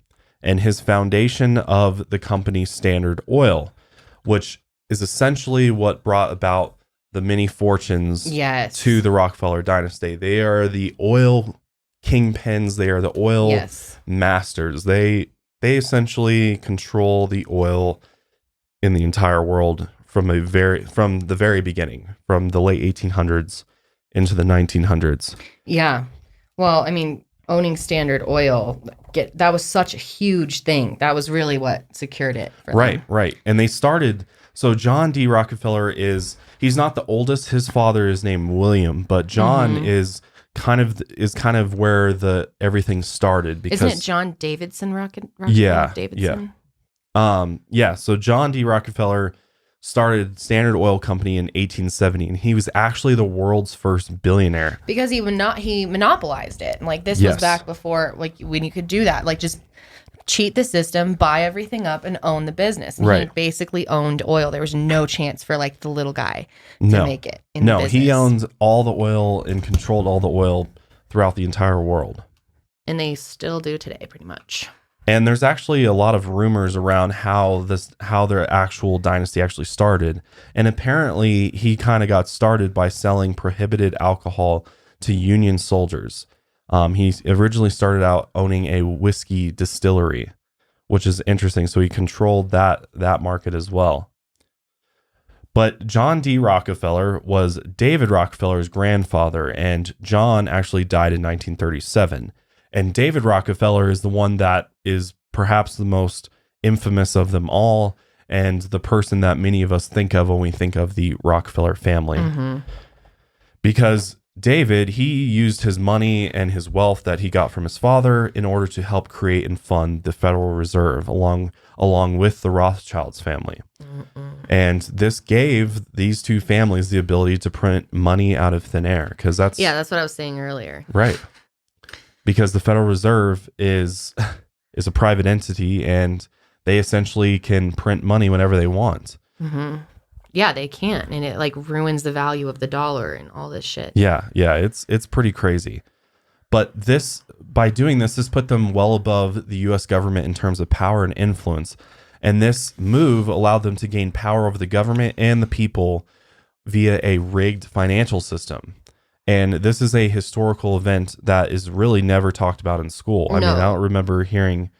[SPEAKER 1] and his foundation of the company Standard Oil, which is essentially what brought about the many fortunes to the Rockefeller dynasty. They are the oil kingpins. They are the oil masters. They essentially control the oil in the entire world from the very beginning, from the late 1800s into the 1900s. Yeah.
[SPEAKER 2] Well, I mean, owning Standard Oil, that was such a huge thing. That was really what secured it for them.
[SPEAKER 1] Right. And they started. So John D. Rockefeller he's not the oldest. His father is named William, but John is kind of where everything started. Because,
[SPEAKER 2] isn't it John Davidson Rockefeller? Davidson?
[SPEAKER 1] Yeah. So John D. Rockefeller started Standard Oil Company in 1870, and he was actually the world's first billionaire
[SPEAKER 2] because he monopolized it. And this was back before when you could do that, just cheat the system, buy everything up, and own the business. And he basically owned oil. There was no chance for the little guy to make it. The business.
[SPEAKER 1] He owned all the oil and controlled all the oil throughout the entire world.
[SPEAKER 2] And they still do today, pretty much.
[SPEAKER 1] And there's actually a lot of rumors around how their actual dynasty actually started. And apparently he kind of got started by selling prohibited alcohol to Union soldiers. He originally started out owning a whiskey distillery, which is interesting. So he controlled that market as well. But John D. Rockefeller was David Rockefeller's grandfather, and John actually died in 1937. And David Rockefeller is the one that is perhaps the most infamous of them all, and the person that many of us think of when we think of the Rockefeller family. Mm-hmm. Because David, he used his money and his wealth that he got from his father in order to help create and fund the Federal Reserve along with the Rothschilds family. And this gave these two families the ability to print money out of thin air, because that's
[SPEAKER 2] what I was saying earlier.
[SPEAKER 1] Right. Because the Federal Reserve is a private entity, and they essentially can print money whenever they want.
[SPEAKER 2] Mm-hmm. Yeah, they can, and it like ruins the value of the dollar and all this shit.
[SPEAKER 1] Yeah, it's pretty crazy. But by doing this put them well above the U.S. government in terms of power and influence. And this move allowed them to gain power over the government and the people via a rigged financial system. And this is a historical event that is really never talked about in school. I mean, I don't remember hearing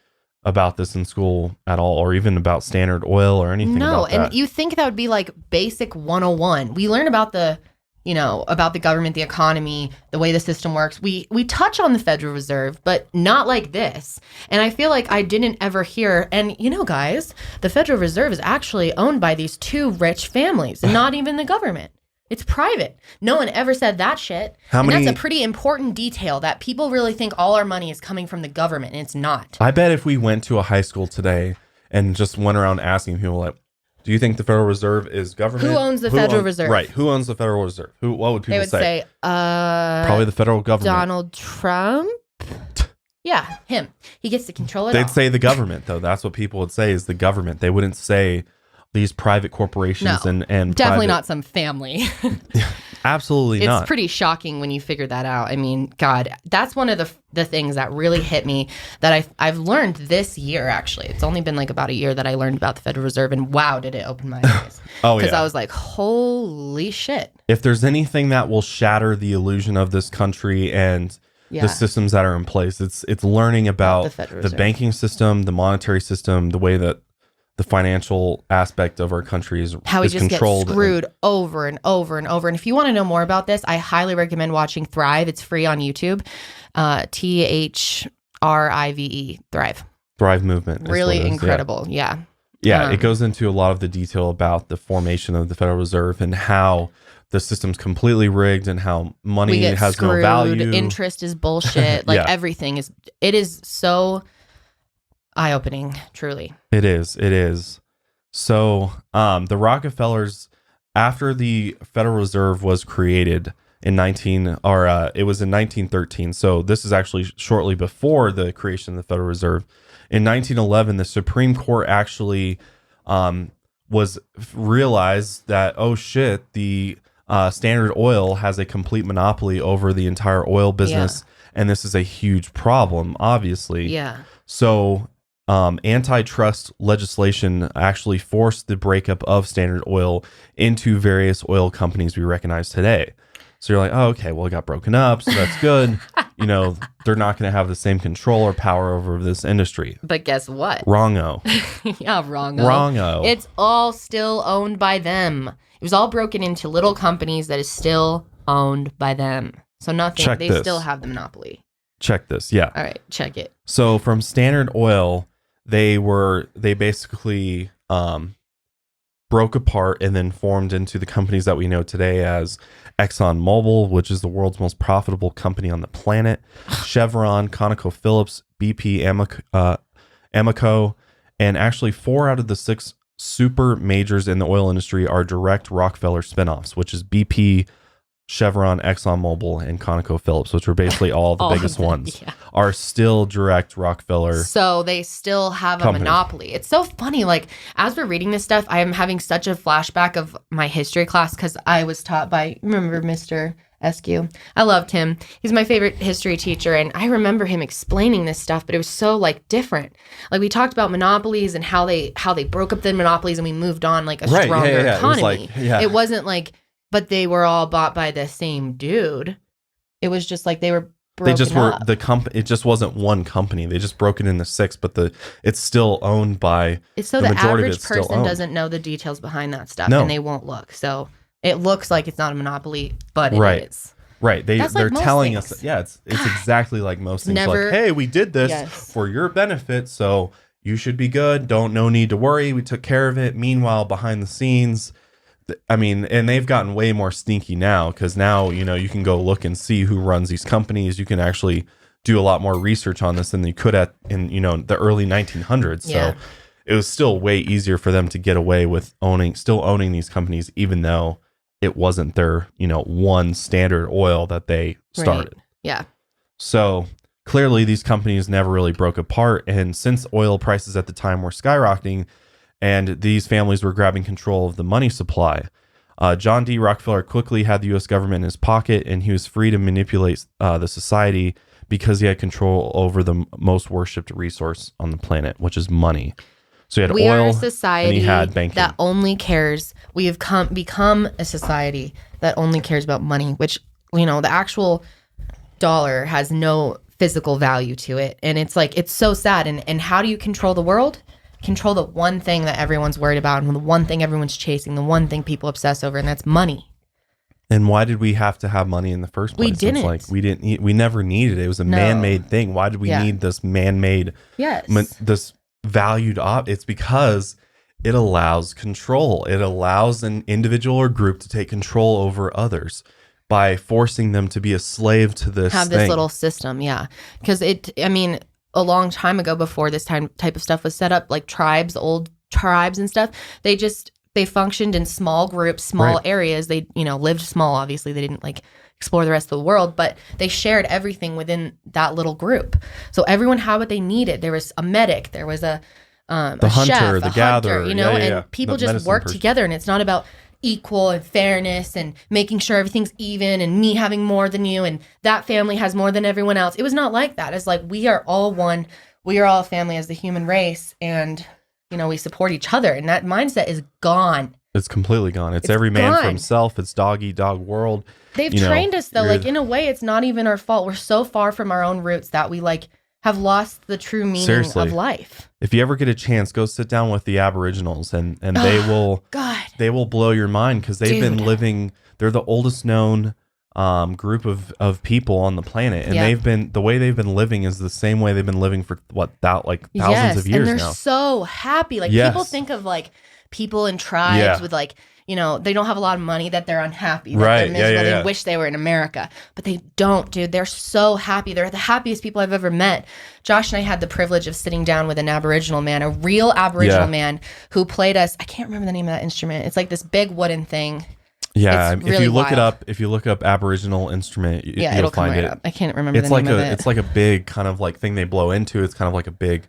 [SPEAKER 1] about this in school at all, or even about Standard Oil or anything about that.
[SPEAKER 2] And you think that would be like basic 101. We learn about about the government, the economy, the way the system works. We touch on the Federal Reserve, but not like this. And I feel like I didn't ever hear, and guys, the Federal Reserve is actually owned by these two rich families, and not even the government. It's private. No one ever said that shit. That's a pretty important detail, that people really think all our money is coming from the government, and it's not.
[SPEAKER 1] I bet if we went to a high school today and just went around asking people, like, do you think the Federal Reserve is government?
[SPEAKER 2] Who owns the Federal Reserve?
[SPEAKER 1] Right. Who owns the Federal Reserve? What would people say?
[SPEAKER 2] They would say,
[SPEAKER 1] probably the federal government.
[SPEAKER 2] Donald Trump? Yeah, him. He gets to control it.
[SPEAKER 1] They'd say the government, though. That's what people would say, is the government. They wouldn't say these private corporations and
[SPEAKER 2] definitely not some family.
[SPEAKER 1] Absolutely not.
[SPEAKER 2] It's pretty shocking when you figure that out. I mean, God, that's one of the things that really hit me that I've learned this year, actually. It's only been like about a year that I learned about the Federal Reserve, and wow, did it open my eyes. Because I was like, holy shit.
[SPEAKER 1] If there's anything that will shatter the illusion of this country and the systems that are in place, it's learning about the banking system, the monetary system, the way that the financial aspect of our country is controlled.
[SPEAKER 2] How we just get screwed over and over and over. And if you want to know more about this, I highly recommend watching Thrive. It's free on YouTube. THRIVE, Thrive.
[SPEAKER 1] Thrive movement.
[SPEAKER 2] Really incredible. Yeah.
[SPEAKER 1] Yeah, it goes into a lot of the detail about the formation of the Federal Reserve and how the system's completely rigged and how money has no value.
[SPEAKER 2] Interest is bullshit. Like everything is. It is so eye-opening, truly.
[SPEAKER 1] It is. So the Rockefellers, after the Federal Reserve was created in 1913. So this is actually shortly before the creation of the Federal Reserve. In 1911, the Supreme Court actually was realized that, oh shit, the Standard Oil has a complete monopoly over the entire oil business, and this is a huge problem, obviously.
[SPEAKER 2] Yeah.
[SPEAKER 1] So antitrust legislation actually forced the breakup of Standard Oil into various oil companies we recognize today. So you're like, oh, okay, well, it got broken up, so that's good. They're not going to have the same control or power over this industry.
[SPEAKER 2] But guess what?
[SPEAKER 1] Wrong-o.
[SPEAKER 2] Yeah, wrong-o.
[SPEAKER 1] Wrong-o.
[SPEAKER 2] It's all still owned by them. It was all broken into little companies that is still owned by them. So nothing. They still have the monopoly.
[SPEAKER 1] Check this. Yeah.
[SPEAKER 2] All right, check it.
[SPEAKER 1] So from Standard Oil, they basically broke apart and then formed into the companies that we know today as ExxonMobil, which is the world's most profitable company on the planet, Chevron, ConocoPhillips, BP, Amoco, and actually 4 out of the 6 super majors in the oil industry are direct Rockefeller spinoffs, which is BP, Chevron, ExxonMobil, and ConocoPhillips, which are basically all the biggest ones, are still direct Rockefeller.
[SPEAKER 2] So they still have a monopoly. It's so funny. Like, as we're reading this stuff, I am having such a flashback of my history class because I was taught by, remember Mr. Eskew? I loved him. He's my favorite history teacher, and I remember him explaining this stuff, but it was so different. Like, we talked about monopolies and how they broke up the monopolies and we moved on a stronger economy. It wasn't but they were all bought by the same dude. It was just they were broken up.
[SPEAKER 1] It just wasn't one company. They just broke it into 6, but it's still owned by.
[SPEAKER 2] It's so the average person doesn't know the details behind that stuff, and they won't look. So it looks like it's not a monopoly, but it is.
[SPEAKER 1] Right. They're telling us. Yeah, it's exactly like most things. Hey, we did this for your benefit, so you should be good. No need to worry. We took care of it. Meanwhile, behind the scenes, I mean, and they've gotten way more sneaky now, because now, you can go look and see who runs these companies. You can actually do a lot more research on this than you could in the early 1900s.
[SPEAKER 2] Yeah.
[SPEAKER 1] So it was still way easier for them to get away with still owning these companies, even though it wasn't their, one Standard Oil that they started.
[SPEAKER 2] Right. Yeah.
[SPEAKER 1] So clearly these companies never really broke apart. And since oil prices at the time were skyrocketing and these families were grabbing control of the money supply, John D. Rockefeller quickly had the U.S. government in his pocket, and he was free to manipulate the society because he had control over the most worshipped resource on the planet, which is money. So he had
[SPEAKER 2] we
[SPEAKER 1] oil,
[SPEAKER 2] are a society
[SPEAKER 1] and he had banking.
[SPEAKER 2] that only cares. We have become a society that only cares about money, which, the actual dollar has no physical value to it. And it's like, it's so sad. And how do you control the world? Control the one thing that everyone's worried about, and the one thing everyone's chasing, the one thing people obsess over, and that's money.
[SPEAKER 1] And why did we have to have money in the first place?
[SPEAKER 2] We didn't.
[SPEAKER 1] It's like we never needed it. It was a man-made thing. Why did we need this man-made, this valued It's because it allows control. It allows an individual or group to take control over others by forcing them to be a slave to this
[SPEAKER 2] little system. Yeah. Because a long time ago, before this type of stuff was set up, like old tribes and stuff, they functioned in small groups, small areas. They, lived small. Obviously, they didn't explore the rest of the world, but they shared everything within that little group. So everyone had what they needed. There was a medic, there was a
[SPEAKER 1] hunter,
[SPEAKER 2] chef,
[SPEAKER 1] the gatherer,
[SPEAKER 2] and people just work together. And it's not about equal and fairness and making sure everything's even and me having more than you and that family has more than everyone else. It was not like that. It's like, we are all one. We are all a family as the human race, and we support each other. And that mindset is gone. It's completely gone.
[SPEAKER 1] It's every man for himself. It's dog eat dog world.
[SPEAKER 2] They've trained us though. In a way, it's not even our fault. We're so far from our own roots that we have lost the true meaning of life.
[SPEAKER 1] If you ever get a chance, go sit down with the Aboriginals, and they will blow your mind, because they've been living. They're the oldest known group of people on the planet, and the way they've been living is the same way they've been living for thousands of years
[SPEAKER 2] and they're
[SPEAKER 1] now.
[SPEAKER 2] So happy. People think of people in tribes with they don't have a lot of money, that they're unhappy, that they're miserable, they wish they were in America. But they don't, dude. They're so happy. They're the happiest people I've ever met. Josh and I had the privilege of sitting down with an Aboriginal man, a real Aboriginal man, who played us. I can't remember the name of that instrument. It's this big wooden thing.
[SPEAKER 1] Yeah, if you look up Aboriginal instrument, you'll
[SPEAKER 2] come
[SPEAKER 1] find
[SPEAKER 2] right
[SPEAKER 1] it.
[SPEAKER 2] Up. I can't remember the name of it.
[SPEAKER 1] It's like a big kind of thing they blow into. It's kind of like a big,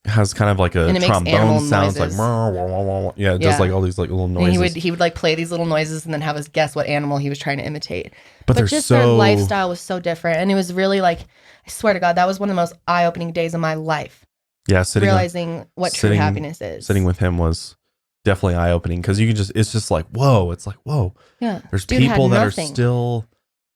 [SPEAKER 1] has kind of a trombone sounds noises. It does all these all noises.
[SPEAKER 2] And he would play these little noises and then have us guess what animal he was trying to imitate. But just
[SPEAKER 1] their
[SPEAKER 2] lifestyle was so different, and it was really I swear to God, that was one of the most eye-opening days of my life.
[SPEAKER 1] Yeah,
[SPEAKER 2] realizing what true happiness is.
[SPEAKER 1] Sitting with him was definitely eye-opening, because it's just whoa. It's whoa.
[SPEAKER 2] Yeah,
[SPEAKER 1] there's people that are still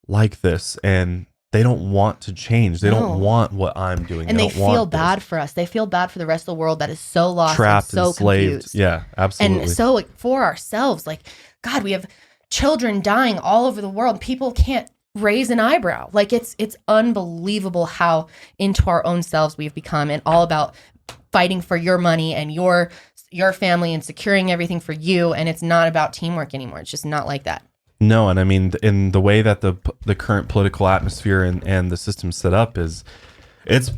[SPEAKER 1] like this, and they don't want to change. They don't want what I'm doing.
[SPEAKER 2] And they feel bad for us. They feel bad for the rest of the world that is so lost,
[SPEAKER 1] trapped,
[SPEAKER 2] and so
[SPEAKER 1] enslaved.
[SPEAKER 2] Confused.
[SPEAKER 1] Yeah, absolutely.
[SPEAKER 2] And so for ourselves, God, we have children dying all over the world. People can't raise an eyebrow. It's unbelievable how into our own selves we've become, and all about fighting for your money and your family and securing everything for you. And it's not about teamwork anymore. It's just not like that.
[SPEAKER 1] No, and I mean, in the way that the current political atmosphere and the system's set up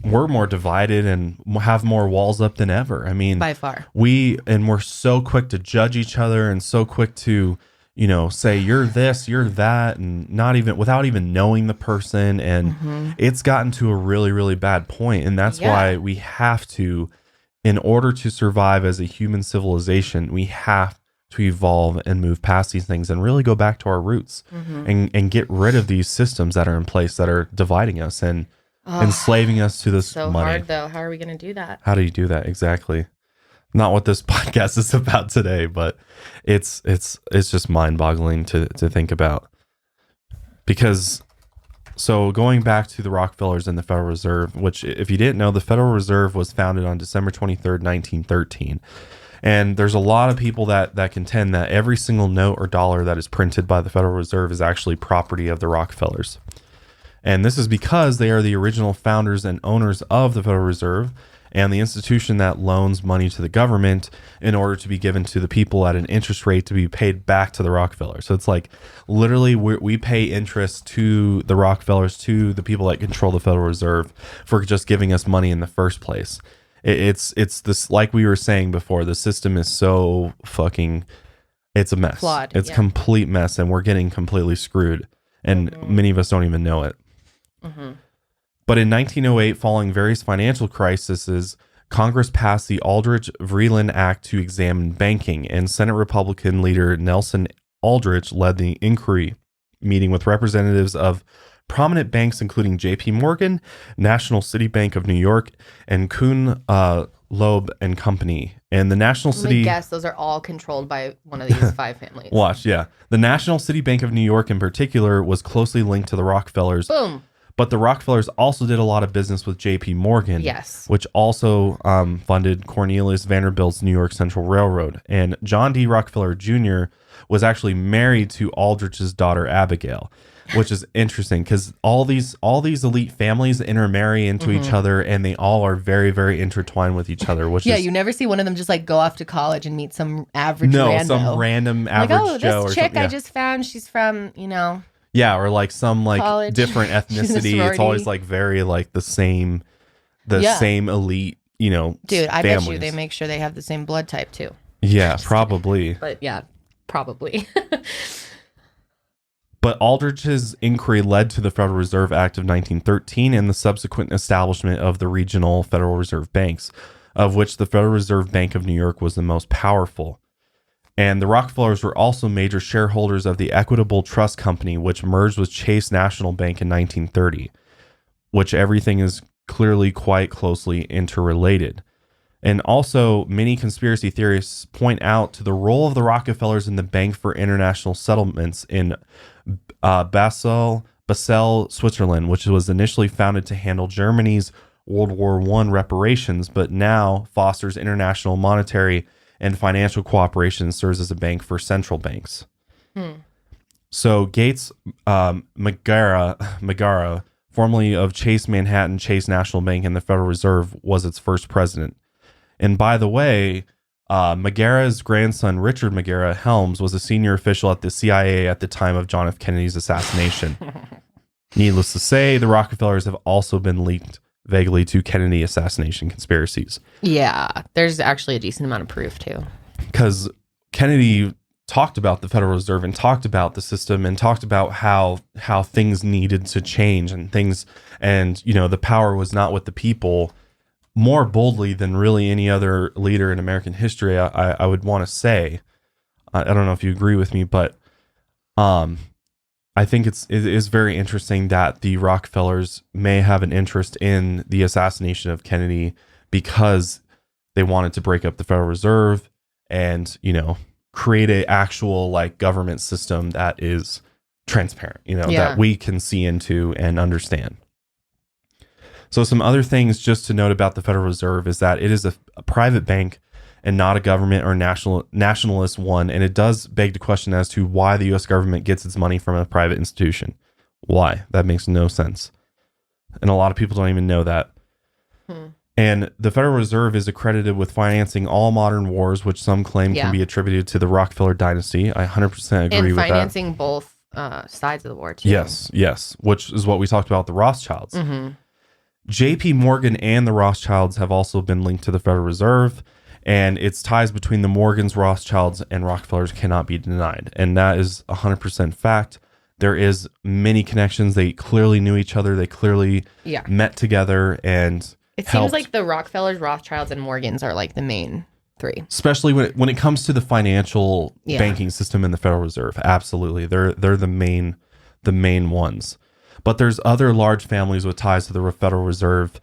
[SPEAKER 1] we're more divided and have more walls up than ever. I mean,
[SPEAKER 2] by far.
[SPEAKER 1] We're so quick to judge each other, and so quick to, say you're this, you're that, and without even knowing the person. And it's gotten to a really, really bad point. And that's why we have to, in order to survive as a human civilization, we have to evolve and move past these things and really go back to our roots, and get rid of these systems that are in place that are dividing us and enslaving us to this
[SPEAKER 2] so
[SPEAKER 1] money.
[SPEAKER 2] Hard though. How are we going to do that?
[SPEAKER 1] How do you do that? Exactly. Not what this podcast is about today, but it's just mind-boggling to think about. Because so going back to the Rockefellers and the Federal Reserve, which, if you didn't know, the Federal Reserve was founded on December 23rd, 1913. And there's a lot of people that contend that every single note or dollar that is printed by the Federal Reserve is actually property of the Rockefellers. And this is because they are the original founders and owners of the Federal Reserve. and the institution that loans money to the government in order to be given to the people at an interest rate to be paid back to the Rockefellers. So it's like literally we pay interest to the Rockefellers, to the people that control the Federal Reserve, for just giving us money in the first place. It's this, like we were saying before, the system is so fucking, it's a mess.
[SPEAKER 2] Flawed,
[SPEAKER 1] it's complete mess, and we're getting completely screwed, and many of us don't even know it. But in 1908, following various financial crises, Congress passed the Aldrich-Vreeland Act to examine banking, and Senate Republican leader Nelson Aldrich led the inquiry, meeting with representatives of prominent banks including J.P. Morgan, National City Bank of New York, and Kuhn, Loeb and Company. And the National City...
[SPEAKER 2] guess those are all controlled by one of these 5 families.
[SPEAKER 1] Watch, yeah. The National City Bank of New York in particular was closely linked to the Rockefellers.
[SPEAKER 2] Boom.
[SPEAKER 1] But the Rockefellers also did a lot of business with J.P. Morgan,
[SPEAKER 2] yes,
[SPEAKER 1] which also funded Cornelius Vanderbilt's New York Central Railroad. And John D. Rockefeller Jr. was actually married to Aldrich's daughter Abigail, which is interesting because all these elite families intermarry into each other, and they all are very, very intertwined with each other. Which is,
[SPEAKER 2] you never see one of them just like go off to college and meet some average
[SPEAKER 1] some random average Joe.
[SPEAKER 2] This chick I just found, she's from
[SPEAKER 1] Yeah, or like some like
[SPEAKER 2] college.
[SPEAKER 1] different ethnicity. It's always like very like the same elite,
[SPEAKER 2] Dude, I
[SPEAKER 1] families.
[SPEAKER 2] bet you they make sure they have the same blood type too.
[SPEAKER 1] Yeah, probably.
[SPEAKER 2] But yeah, probably.
[SPEAKER 1] But Aldrich's inquiry led to the Federal Reserve Act of 1913 and the subsequent establishment of the regional Federal Reserve banks, of which the Federal Reserve Bank of New York was the most powerful. And the Rockefellers were also major shareholders of the Equitable Trust Company, which merged with Chase National Bank in 1930, which everything is clearly quite closely interrelated. And also, many conspiracy theorists point out to the role of the Rockefellers in the Bank for International Settlements in Basel, Switzerland, which was initially founded to handle Germany's World War I reparations, but now fosters international monetary and financial cooperation and serves as a bank for central banks. So Gates Magara, formerly of Chase Manhattan Chase National Bank and the Federal Reserve, was its first president. And by the way, Magara's grandson, Richard Magara Helms, was a senior official at the CIA at the time of John F. Kennedy's assassination. Needless to say, the Rockefellers have also been linked vaguely to Kennedy assassination conspiracies.
[SPEAKER 2] Yeah, there's actually a decent amount of proof too.
[SPEAKER 1] Because Kennedy talked about the Federal Reserve and talked about the system and talked about how things needed to change and things, and the power was not with the people, more boldly than really any other leader in American history. I would want to say, I don't know if you agree with me, but I think it is very interesting that the Rockefellers may have an interest in the assassination of Kennedy because they wanted to break up the Federal Reserve and, create a actual like government system that is transparent, that we can see into and understand. So some other things just to note about the Federal Reserve is that it is a private bank and not a government or nationalist one. And it does beg the question as to why the U.S. government gets its money from a private institution. Why? That makes no sense. And a lot of people don't even know that. And the Federal Reserve is accredited with financing all modern wars, which some claim can be attributed to the Rockefeller dynasty. I 100% agree with that.
[SPEAKER 2] And financing both sides of the war, too.
[SPEAKER 1] Yes, which is what we talked about, the Rothschilds. J.P. Morgan and the Rothschilds have also been linked to the Federal Reserve, and its ties between the Morgans, Rothschilds, and Rockefellers cannot be denied. And that is 100% fact. There is many connections. They clearly knew each other. They clearly met together and
[SPEAKER 2] it seems like the Rockefellers, Rothschilds, and Morgans are like the main 3.
[SPEAKER 1] Especially when it comes to the financial banking system in the Federal Reserve. Absolutely. They're the main ones. But there's other large families with ties to the Federal Reserve,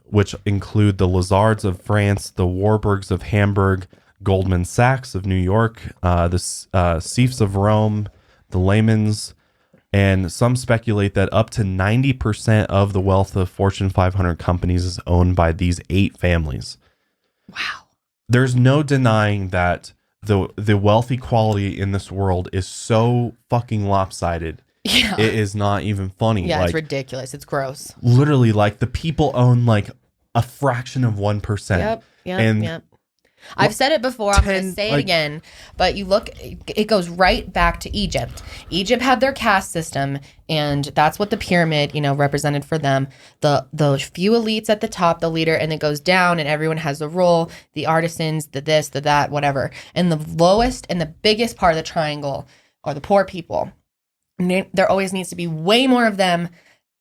[SPEAKER 1] which include the Lazards of France, the Warburgs of Hamburg, Goldman Sachs of New York, the Siefs of Rome, the Lehmans, and some speculate that up to 90% of the wealth of Fortune 500 companies is owned by these 8 families.
[SPEAKER 2] Wow.
[SPEAKER 1] There's no denying that the wealth equality in this world is so fucking lopsided. It is not even funny.
[SPEAKER 2] Yeah, it's ridiculous. It's gross.
[SPEAKER 1] Literally, like the people own like a fraction of 1%.
[SPEAKER 2] Yep. I've said it before. I'm going to say it again. But you look, it goes right back to Egypt. Egypt had their caste system, and that's what the pyramid, represented for them. The few elites at the top, the leader, and it goes down, and everyone has a role. The artisans, the this, the that, whatever. And the lowest and the biggest part of the triangle are the poor people. And there always needs to be way more of them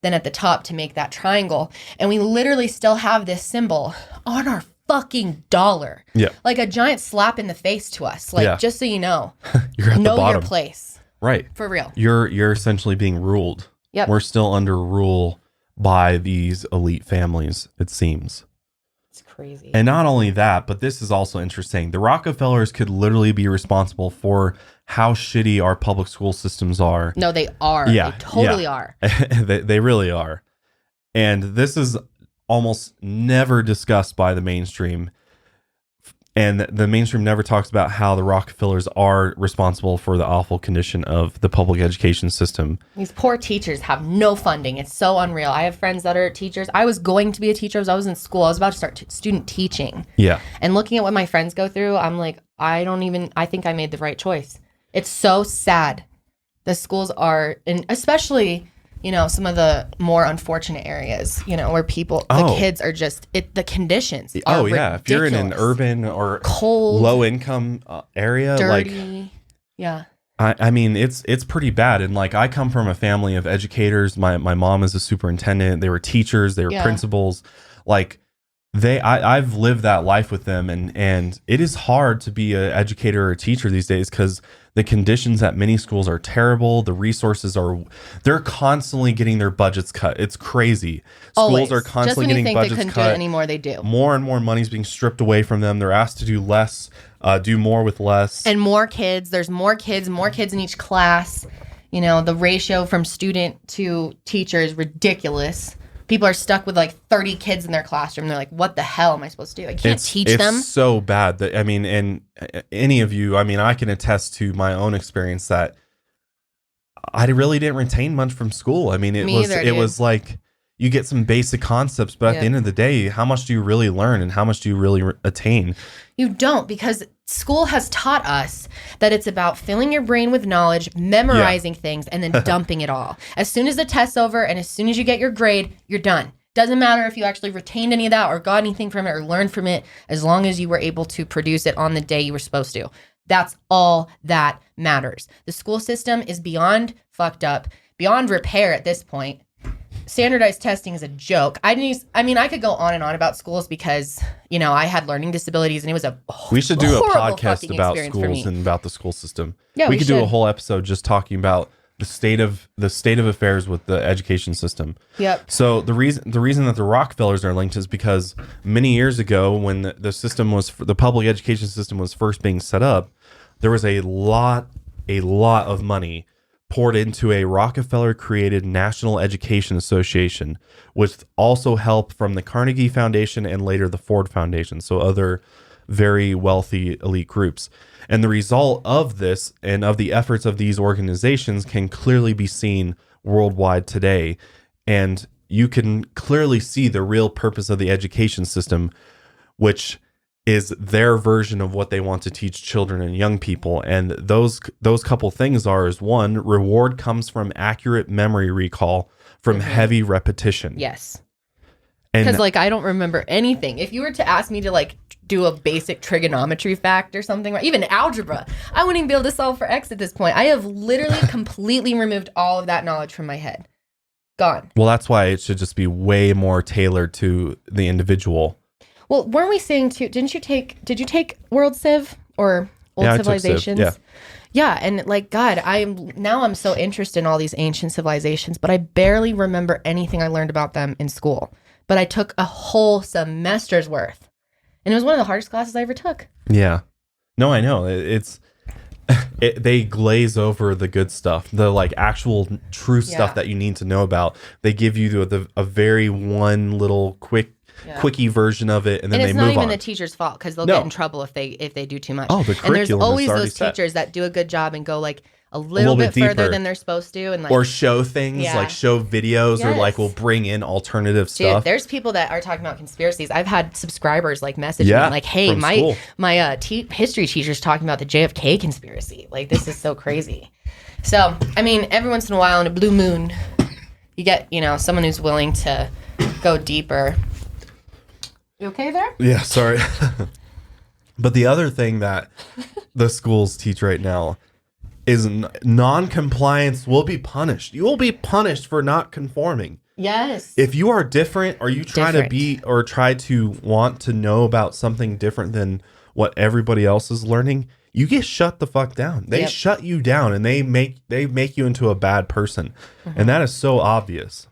[SPEAKER 2] than at the top to make that triangle. And we literally still have this symbol on our fucking dollar.
[SPEAKER 1] Yeah.
[SPEAKER 2] Like a giant slap in the face to us. Just so you know.
[SPEAKER 1] You're at the bottom.
[SPEAKER 2] Your place.
[SPEAKER 1] Right.
[SPEAKER 2] For real.
[SPEAKER 1] You're essentially being ruled.
[SPEAKER 2] Yep.
[SPEAKER 1] We're still under rule by these elite families, it seems.
[SPEAKER 2] It's crazy.
[SPEAKER 1] And not only that, but this is also interesting. The Rockefellers could literally be responsible for how shitty our public school systems are.
[SPEAKER 2] No, they are.
[SPEAKER 1] Yeah.
[SPEAKER 2] They totally are.
[SPEAKER 1] They really are. And this is almost never discussed by the mainstream. And the mainstream never talks about how the Rockefellers are responsible for the awful condition of the public education system.
[SPEAKER 2] These poor teachers have no funding. It's so unreal. I have friends that are teachers. I was going to be a teacher as I was in school. I was about to start student teaching.
[SPEAKER 1] Yeah.
[SPEAKER 2] And looking at what my friends go through, I'm like, I think I made the right choice. It's so sad. The schools are, and especially, some of the more unfortunate areas, where the kids are just, the conditions are ridiculous.
[SPEAKER 1] If you're in an urban or
[SPEAKER 2] cold,
[SPEAKER 1] low income area,
[SPEAKER 2] dirty,
[SPEAKER 1] I mean, it's pretty bad. And I come from a family of educators. My mom is a superintendent. They were teachers. They were principals. I've lived that life with them, and it is hard to be an educator or a teacher these days because the conditions at many schools are terrible. The resources they're constantly getting their budgets cut. It's crazy. Schools are constantly getting budgets cut. Just when you think they couldn't do it
[SPEAKER 2] anymore, they do.
[SPEAKER 1] More and more money's being stripped away from them. They're asked to do less, do more with less.
[SPEAKER 2] And more kids. There's more kids in each class. The ratio from student to teacher is ridiculous. People are stuck with 30 kids in their classroom. They're like, what the hell am I supposed to do? I can't teach them.
[SPEAKER 1] It's so bad that, and any of you, I can attest to my own experience that I really didn't retain much from school. It was like you get some basic concepts, but at the end of the day, how much do you really learn and how much do you really attain?
[SPEAKER 2] You don't, because school has taught us that it's about filling your brain with knowledge, memorizing things, and then dumping it all. As soon as the test's over and as soon as you get your grade, you're done. Doesn't matter if you actually retained any of that or got anything from it or learned from it, as long as you were able to produce it on the day you were supposed to. That's all that matters. The school system is beyond fucked up, beyond repair at this point. Standardized testing is a joke. I could go on and on about schools because, I had learning disabilities and it was
[SPEAKER 1] we should do a podcast about schools and about the school system.
[SPEAKER 2] Yeah,
[SPEAKER 1] we could do a whole episode just talking about the state of affairs with the education system.
[SPEAKER 2] Yep.
[SPEAKER 1] So the reason that the Rockefellers are linked is because many years ago when the public education system was first being set up, there was a lot of money poured into a Rockefeller-created National Education Association, with also help from the Carnegie Foundation and later the Ford Foundation, so other very wealthy elite groups. And the result of this and of the efforts of these organizations can clearly be seen worldwide today. And you can clearly see the real purpose of the education system, which is their version of what they want to teach children and young people. And those couple things is one, reward comes from accurate memory recall from heavy repetition.
[SPEAKER 2] Yes. Because I don't remember anything. If you were to ask me to do a basic trigonometry fact or something, even algebra, I wouldn't even be able to solve for X at this point. I have literally completely removed all of that knowledge from my head. Gone.
[SPEAKER 1] Well, that's why it should just be way more tailored to the individual.
[SPEAKER 2] Well, weren't we saying too, did you take World Civ or Old Civilizations?
[SPEAKER 1] I took Civ,
[SPEAKER 2] yeah. And God, I'm so interested in all these ancient civilizations, but I barely remember anything I learned about them in school. But I took a whole semester's worth. And it was one of the hardest classes I ever took. Yeah.
[SPEAKER 1] No, I know. They glaze over the good stuff, the actual true stuff that you need to know about. They give you a very one little quickie version of it, and then they move on.
[SPEAKER 2] It's not even the teacher's fault because they'll get in trouble if they do too much.
[SPEAKER 1] Oh, the curriculum.
[SPEAKER 2] And there's always those teachers that do a good job and go a little bit further
[SPEAKER 1] deeper.
[SPEAKER 2] than they're supposed to, and like,
[SPEAKER 1] or show things like show videos or like will bring in alternative stuff.
[SPEAKER 2] There's people that are talking about conspiracies. I've had subscribers like message me like, hey, my history teacher's talking about the JFK conspiracy. Like, this is so crazy. So, I mean, every once in a while in a blue moon, you get, someone who's willing to go deeper. You okay there?
[SPEAKER 1] Yeah, sorry. But the other thing that the schools teach right now is non-compliance will be punished. You will be punished for not conforming.
[SPEAKER 2] Yes.
[SPEAKER 1] If you are different or you try to be or try to want to know about something different than what everybody else is learning, you get shut the fuck down. They shut you down and they make you into a bad person. And that is so obvious.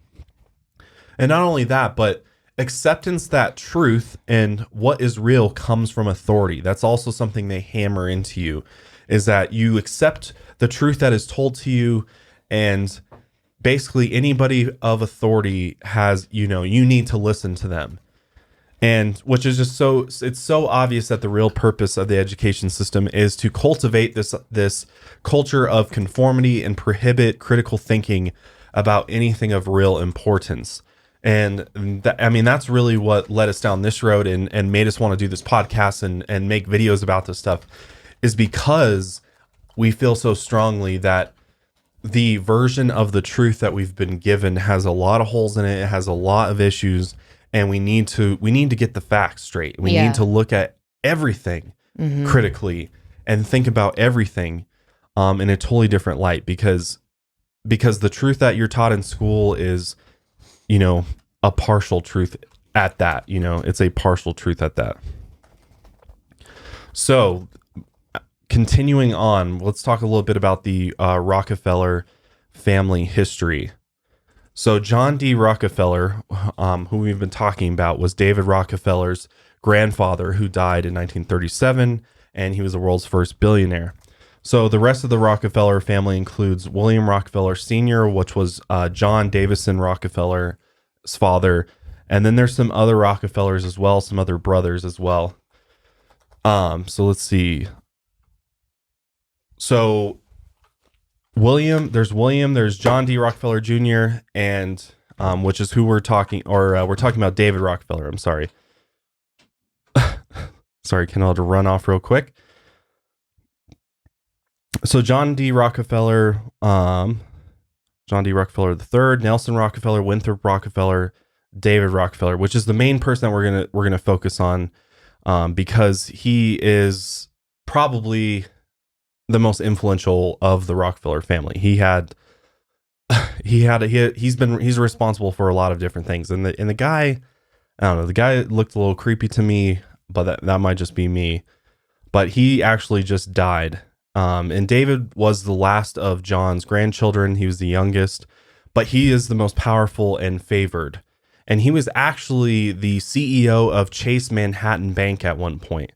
[SPEAKER 1] And not only that, but acceptance that truth and what is real comes from authority. That's also something they hammer into you, is that you accept the truth that is told to you, and basically anybody of authority has, you need to listen to them. And which is just it's so obvious that the real purpose of the education system is to cultivate this culture of conformity and prohibit critical thinking about anything of real importance. And that's really what led us down this road and made us want to do this podcast and make videos about this stuff, is because we feel so strongly that the version of the truth that we've been given has a lot of holes in it. It has a lot of issues, and we need to get the facts straight. We need to look at everything critically and think about everything in a totally different light, because the truth that you're taught in school is, a partial truth at that. It's a partial truth at that. So continuing on, let's talk a little bit about the Rockefeller family history. So John D. Rockefeller, who we've been talking about, was David Rockefeller's grandfather, who died in 1937, and he was the world's first billionaire. So the rest of the Rockefeller family includes William Rockefeller Sr., which was John Davison Rockefeller's father, and then there's some other Rockefellers as well, some other brothers as well. So let's see. So there's John D. Rockefeller Jr., and which is who we're talking about David Rockefeller. I'm sorry. Sorry, Kendall, to run off real quick. So John D. Rockefeller III, Nelson Rockefeller, Winthrop Rockefeller, David Rockefeller, which is the main person that we're gonna focus on, because he is probably the most influential of the Rockefeller family. He's responsible for a lot of different things, and the guy, I don't know, the guy looked a little creepy to me, but that might just be me. But he actually just died. And David was the last of John's grandchildren. He was the youngest, but he is the most powerful and favored. And he was actually the CEO of Chase Manhattan Bank at one point.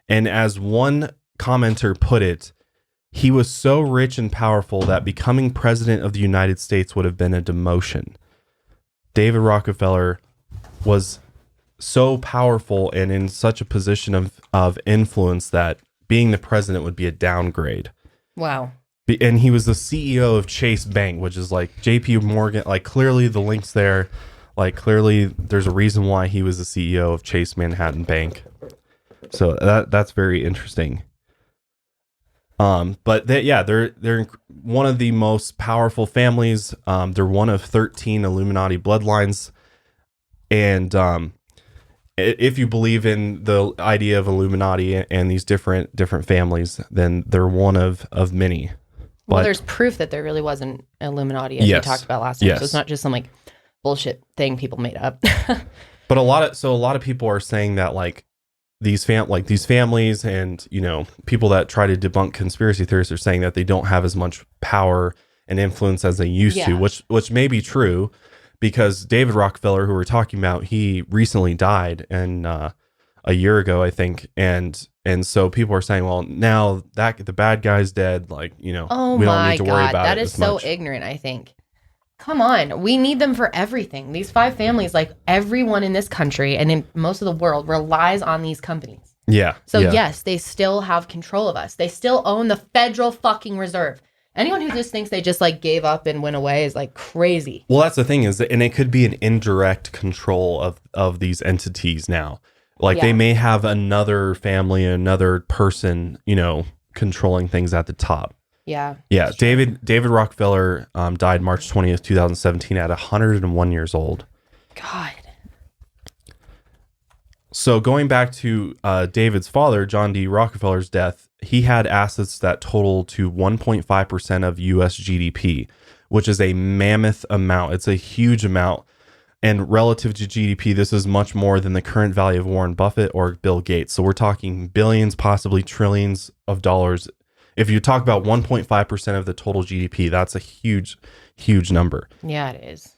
[SPEAKER 1] And as one commenter put it, he was so rich and powerful that becoming president of the United States would have been a demotion. David Rockefeller was so powerful and in such a position of influence that being the president would be a downgrade.
[SPEAKER 2] Wow.
[SPEAKER 1] And he was the CEO of Chase Bank, which is like JP Morgan. Like, clearly the links there, like clearly there's a reason why he was the CEO of Chase Manhattan Bank. So that's very interesting. But they're one of the most powerful families. They're one of 13 Illuminati bloodlines. And if you believe in the idea of Illuminati and these different families, then they're one of many.
[SPEAKER 2] Well, there's proof that there really wasn't Illuminati, as we talked about last time.
[SPEAKER 1] Yes.
[SPEAKER 2] So it's not just some like bullshit thing people made up.
[SPEAKER 1] But a lot of people are saying that like these families and, people that try to debunk conspiracy theories are saying that they don't have as much power and influence as they used to, which may be true. Because David Rockefeller, who we're talking about, he recently died, and a year ago, I think, and so people are saying, well, now that the bad guy's dead, like, we don't need to worry about it.
[SPEAKER 2] That is so ignorant, I think. Come on, we need them for everything. These 5 families, like everyone in this country and in most of the world, relies on these companies.
[SPEAKER 1] Yeah.
[SPEAKER 2] So yes, they still have control of us. They still own the Federal fucking Reserve. Anyone who just thinks they just like gave up and went away is like crazy.
[SPEAKER 1] Well, that's the thing is, and it could be an indirect control of these entities now. Like they may have another family, another person, you know, controlling things at the top.
[SPEAKER 2] Yeah.
[SPEAKER 1] Yeah. David Rockefeller died March 20th, 2017 at 101 years old.
[SPEAKER 2] God.
[SPEAKER 1] So going back to David's father, John D. Rockefeller's death, he had assets that total to 1.5% of U.S. GDP, which is a mammoth amount. It's a huge amount. And relative to GDP, this is much more than the current value of Warren Buffett or Bill Gates. So we're talking billions, possibly trillions of dollars. If you talk about 1.5% of the total GDP, that's a huge, huge number.
[SPEAKER 2] Yeah, it is.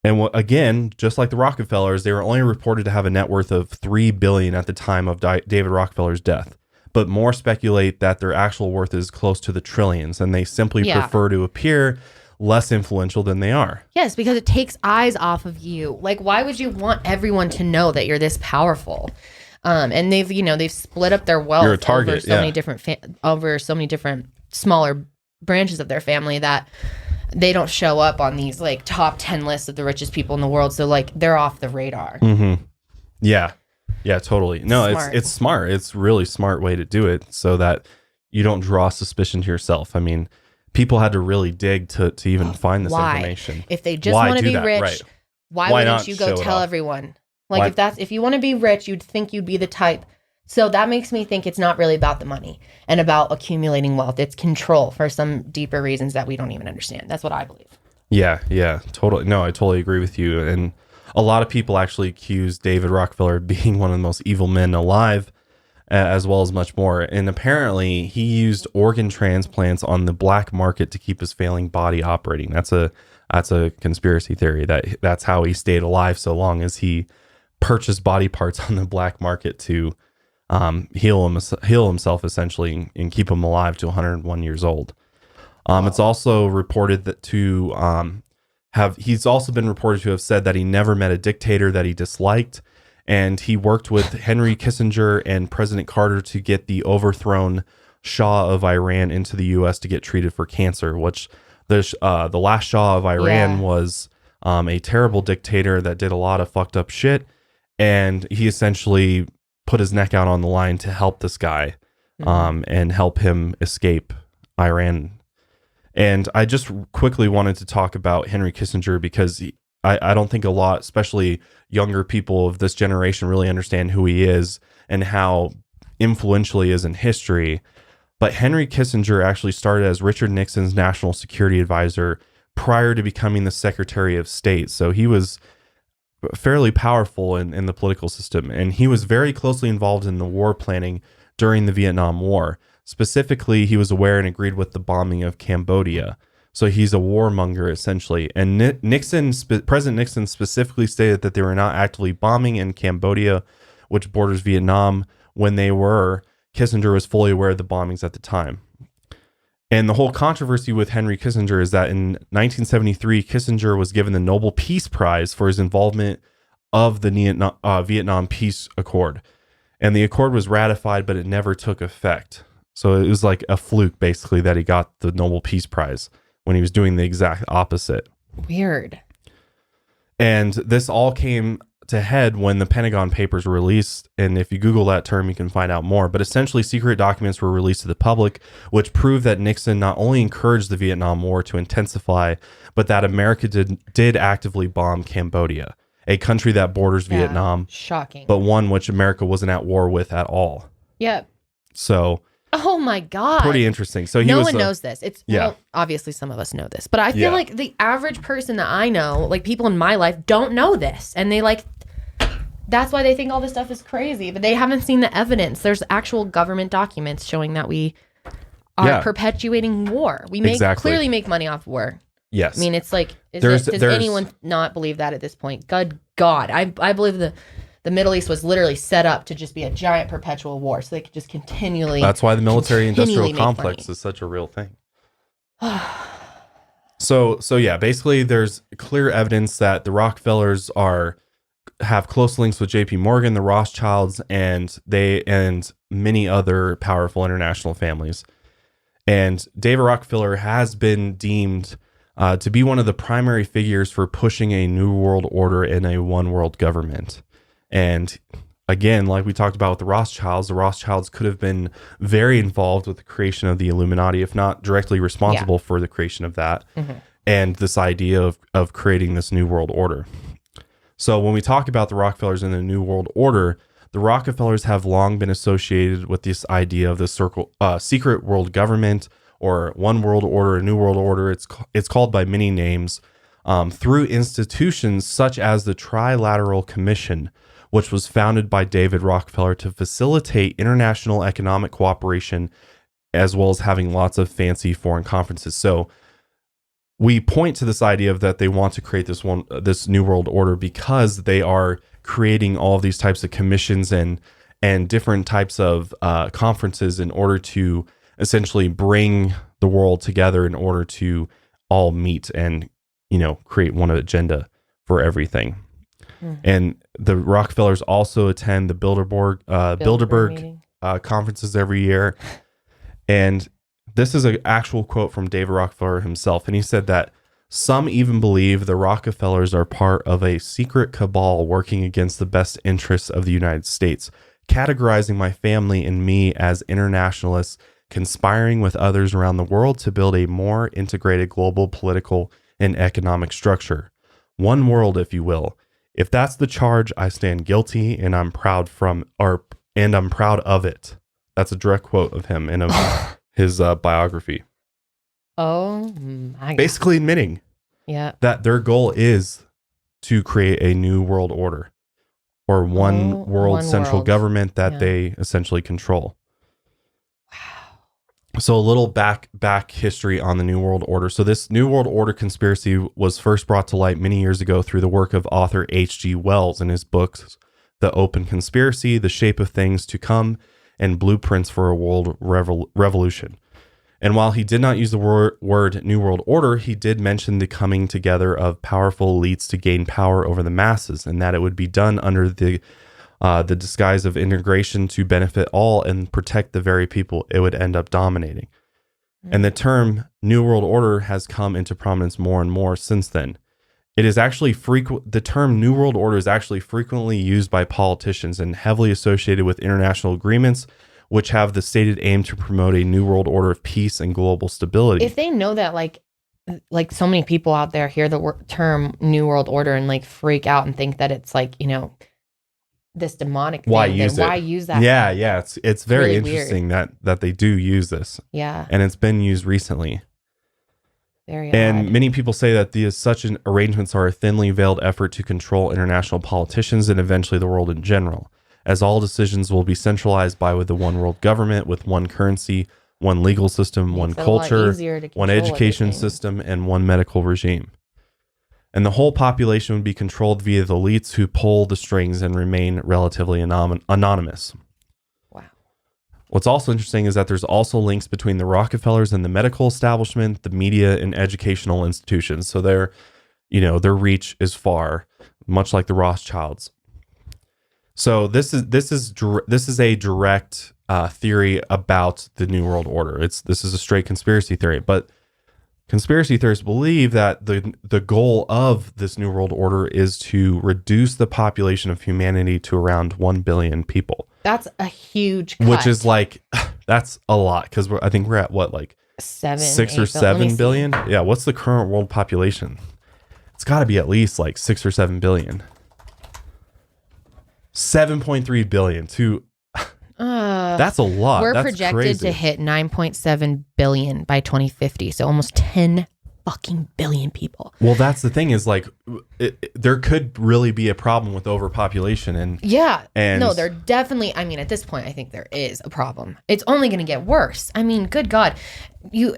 [SPEAKER 1] And again, just like the Rockefellers, they were only reported to have a net worth of $3 billion at the time of David Rockefeller's death. But more speculate that their actual worth is close to the trillions, and they simply prefer to appear less influential than they are.
[SPEAKER 2] Yes, because it takes eyes off of you. Like, why would you want everyone to know that you're this powerful? And they've split up their wealth
[SPEAKER 1] You're a target,
[SPEAKER 2] over so many different smaller branches of their family that they don't show up on these like top 10 lists of the richest people in the world. So like they're off the radar.
[SPEAKER 1] Mm-hmm. Yeah. Yeah, totally. No,
[SPEAKER 2] Smart.
[SPEAKER 1] it's smart. It's a really smart way to do it so that you don't draw suspicion to yourself. I mean, people had to really dig to even find this information.
[SPEAKER 2] If they just want to be rich,
[SPEAKER 1] right.
[SPEAKER 2] why wouldn't you go tell everyone? Like if you want to be rich, you'd think you'd be the type. So that makes me think it's not really about the money and about accumulating wealth. It's control for some deeper reasons that we don't even understand. That's what I believe.
[SPEAKER 1] Yeah, totally. No, I totally agree with you. And a lot of people actually accuse David Rockefeller of being one of the most evil men alive, as well as much more. And apparently he used organ transplants on the black market to keep his failing body operating. That's a conspiracy theory that's how he stayed alive so long, as he purchased body parts on the black market to heal himself essentially and keep him alive to 101 years old. It's also reported that he's also been reported to have said that he never met a dictator that he disliked, and he worked with Henry Kissinger and President Carter to get the overthrown Shah of Iran into the U.S. to get treated for cancer, which the last Shah of Iran was a terrible dictator that did a lot of fucked up shit, and he essentially put his neck out on the line to help this guy and help him escape Iran. And I just quickly wanted to talk about Henry Kissinger because I don't think a lot, especially younger people of this generation, really understand who he is and how influential he is in history. But Henry Kissinger actually started as Richard Nixon's national security advisor prior to becoming the Secretary of State. So he was fairly powerful in the political system, and he was very closely involved in the war planning during the Vietnam War. Specifically, he was aware and agreed with the bombing of Cambodia. So he's a warmonger, essentially. And President Nixon specifically stated that they were not actively bombing in Cambodia, which borders Vietnam. When they were, Kissinger was fully aware of the bombings at the time. And the whole controversy with Henry Kissinger is that in 1973, Kissinger was given the Nobel Peace Prize for his involvement of the Vietnam Peace Accord. And the accord was ratified, but it never took effect. So it was like a fluke, basically, that he got the Nobel Peace Prize when he was doing the exact opposite.
[SPEAKER 2] Weird.
[SPEAKER 1] And this all came to head when the Pentagon Papers were released. And if you Google that term, you can find out more. But essentially, secret documents were released to the public, which proved that Nixon not only encouraged the Vietnam War to intensify, but that America did actively bomb Cambodia, a country that borders Vietnam.
[SPEAKER 2] Shocking.
[SPEAKER 1] But one which America wasn't at war with at all.
[SPEAKER 2] Yep.
[SPEAKER 1] So...
[SPEAKER 2] Oh my God.
[SPEAKER 1] Pretty interesting. So
[SPEAKER 2] no one knows this. Well, obviously some of us know this, but I feel like the average person that I know, like people in my life, don't know this. And they that's why they think all this stuff is crazy, but they haven't seen the evidence. There's actual government documents showing that we are perpetuating war. We clearly make money off war.
[SPEAKER 1] Yes.
[SPEAKER 2] I mean, it's like, does anyone not believe that at this point? Good God. I believe the Middle East was literally set up to just be a giant perpetual war, so they could just continually.
[SPEAKER 1] That's why the military-industrial complex is such a real thing. So yeah, basically, there's clear evidence that the Rockefellers have close links with J.P. Morgan, the Rothschilds, and many other powerful international families. And David Rockefeller has been deemed to be one of the primary figures for pushing a new world order in a one world government. And again, like we talked about with the Rothschilds could have been very involved with the creation of the Illuminati, if not directly responsible for the creation of that, and this idea of creating this new world order. So when we talk about the Rockefellers and the new world order, the Rockefellers have long been associated with this idea of the secret world government, or one world order, a new world order. It's called by many names, through institutions such as the Trilateral Commission, which was founded by David Rockefeller to facilitate international economic cooperation, as well as having lots of fancy foreign conferences. So we point to this idea of that they want to create this new world order because they are creating all of these types of commissions and different types of conferences in order to essentially bring the world together in order to all meet and, create one agenda for everything. And the Rockefellers also attend the Bilderberg conferences every year. And this is an actual quote from David Rockefeller himself. And he said that some even believe the Rockefellers are part of a secret cabal working against the best interests of the United States, categorizing my family and me as internationalists, conspiring with others around the world to build a more integrated global political and economic structure. One world, if you will. If that's the charge, I stand guilty, and I'm proud of it. That's a direct quote of him in his biography.
[SPEAKER 2] Oh my God.
[SPEAKER 1] Basically admitting that their goal is to create a new world order, or one world central government that they essentially control. So a little back history on the New World Order. So this New World Order conspiracy was first brought to light many years ago through the work of author H.G. Wells in his books, The Open Conspiracy, The Shape of Things to Come, and Blueprints for a World Revolution. And while he did not use the word New World Order, he did mention the coming together of powerful elites to gain power over the masses, and that it would be done under the disguise of integration to benefit all and protect the very people it would end up dominating. And the term New World Order has come into prominence more and more since then. It is actually the term New World Order is actually frequently used by politicians and heavily associated with international agreements, which have the stated aim to promote a new world order of peace and global stability.
[SPEAKER 2] If they know that, like so many people out there hear the term New World Order and freak out and think that it's this demonic thing. Why use that?
[SPEAKER 1] Yeah. It's very really interesting that they do use this.
[SPEAKER 2] Yeah.
[SPEAKER 1] And it's been used recently.
[SPEAKER 2] Very
[SPEAKER 1] and
[SPEAKER 2] odd.
[SPEAKER 1] Many people say that such arrangements are a thinly veiled effort to control international politicians and eventually the world in general, as all decisions will be centralized by the one world government with one currency, one legal system, one culture, one education system, and one medical regime. And the whole population would be controlled via the elites who pull the strings and remain relatively anonymous.
[SPEAKER 2] Wow.
[SPEAKER 1] What's also interesting is that there's also links between the Rockefellers and the medical establishment, the media, and educational institutions. So their reach is far, much like the Rothschilds. So this is a direct theory about the New World Order. This is a straight conspiracy theory, but conspiracy theorists believe that the goal of this New World Order is to reduce the population of humanity to around 1 billion people.
[SPEAKER 2] That's a huge cut.
[SPEAKER 1] Which is that's a lot, because I think we're at what, 6 or 7 billion? Yeah, what's the current world population? It's got to be at least 6 or 7 billion. 7.3 billion to... that's a lot.
[SPEAKER 2] We're
[SPEAKER 1] That's
[SPEAKER 2] projected
[SPEAKER 1] crazy.
[SPEAKER 2] to hit 9.7 billion by 2050. So almost 10 fucking billion people.
[SPEAKER 1] Well, that's the thing is there could really be a problem with overpopulation. And
[SPEAKER 2] no, there definitely, at this point, I think there is a problem. It's only going to get worse. Good God.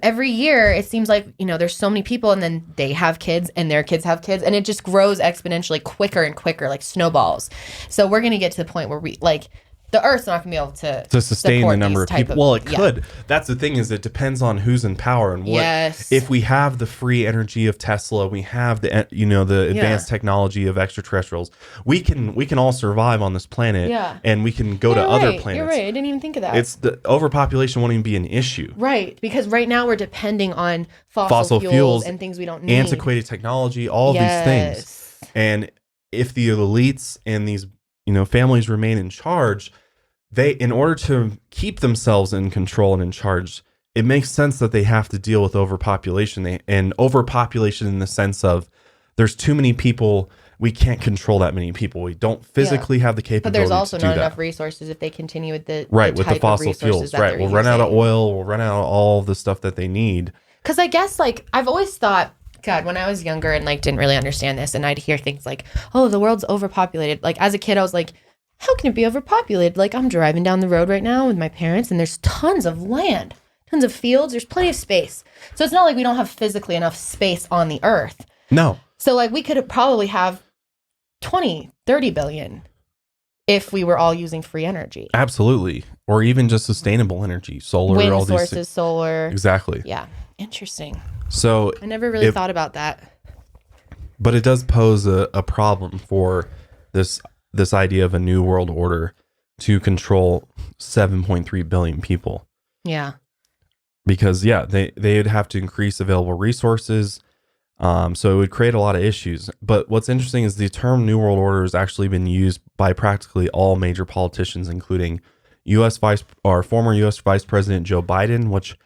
[SPEAKER 2] Every year it seems like, there's so many people and then they have kids and their kids have kids and it just grows exponentially quicker and quicker, like snowballs. So we're going to get to the point where the Earth's not going to be able to
[SPEAKER 1] sustain the number of people. Well, it could.
[SPEAKER 2] Yeah.
[SPEAKER 1] That's the thing, is it depends on who's in power and what.
[SPEAKER 2] Yes.
[SPEAKER 1] If we have the free energy of Tesla, we have the advanced technology of extraterrestrials, we can all survive on this planet.
[SPEAKER 2] Yeah.
[SPEAKER 1] And we can go to other planets.
[SPEAKER 2] You're right. I didn't even think of that.
[SPEAKER 1] It's the overpopulation won't even be an issue.
[SPEAKER 2] Right, because right now we're depending on fossil fuels and things we don't need.
[SPEAKER 1] Antiquated technology, all of these things. And if the elites and these families remain in charge, they, in order to keep themselves in control and in charge, it makes sense that they have to deal with overpopulation. And overpopulation in the sense of there's too many people. We can't control that many people. We don't physically have the capability.
[SPEAKER 2] But there's also
[SPEAKER 1] to do
[SPEAKER 2] not
[SPEAKER 1] that.
[SPEAKER 2] enough resources if they continue with the
[SPEAKER 1] with the fossil fuels. Right, we'll run out of oil. We'll run out of all the stuff that they need.
[SPEAKER 2] Because I guess I've always thought, God, when I was younger and didn't really understand this, and I'd hear things like, "Oh, the world's overpopulated." As a kid, I was like, "How can it be overpopulated?" I'm driving down the road right now with my parents, and there's tons of land, tons of fields. There's plenty of space. So it's not like we don't have physically enough space on the Earth.
[SPEAKER 1] No.
[SPEAKER 2] So we could probably have 20, 30 billion if we were all using free energy.
[SPEAKER 1] Absolutely. Or even just sustainable energy, solar,
[SPEAKER 2] wind
[SPEAKER 1] all
[SPEAKER 2] sources,
[SPEAKER 1] these
[SPEAKER 2] solar.
[SPEAKER 1] Exactly.
[SPEAKER 2] Yeah. Interesting.
[SPEAKER 1] So
[SPEAKER 2] I never really thought about that.
[SPEAKER 1] But it does pose a problem for this idea of a new world order to control 7.3 billion people.
[SPEAKER 2] Yeah.
[SPEAKER 1] Because they'd have to increase available resources. So it would create a lot of issues. But what's interesting is the term New World Order has actually been used by practically all major politicians, including former U.S. Vice President Joe Biden, which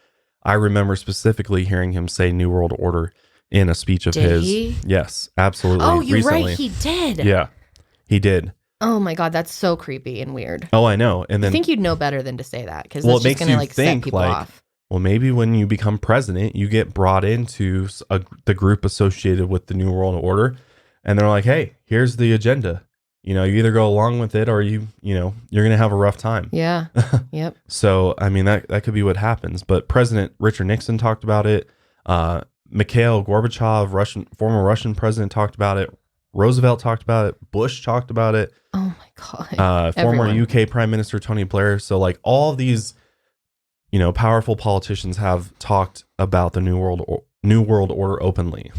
[SPEAKER 1] I remember specifically hearing him say New World Order in a speech of his.
[SPEAKER 2] He?
[SPEAKER 1] Yes, absolutely.
[SPEAKER 2] Oh, you're
[SPEAKER 1] recently.
[SPEAKER 2] right. He did.
[SPEAKER 1] Yeah, he did.
[SPEAKER 2] Oh my God, that's so creepy and weird.
[SPEAKER 1] Oh, I know. And then
[SPEAKER 2] I think you'd know better than to say that, because that's just going to set people off.
[SPEAKER 1] Well, maybe when you become president, you get brought into the group associated with the New World Order, and they're like, "Hey, here's the agenda. You either go along with it, or you're going to have a rough time."
[SPEAKER 2] Yeah. Yep.
[SPEAKER 1] So, I mean, that could be what happens. But President Richard Nixon talked about it. Mikhail Gorbachev, former Russian president, talked about it. Roosevelt talked about it. Bush talked about it.
[SPEAKER 2] Oh my God.
[SPEAKER 1] Former UK Prime Minister Tony Blair. So, all of these, powerful politicians have talked about the New World Order openly.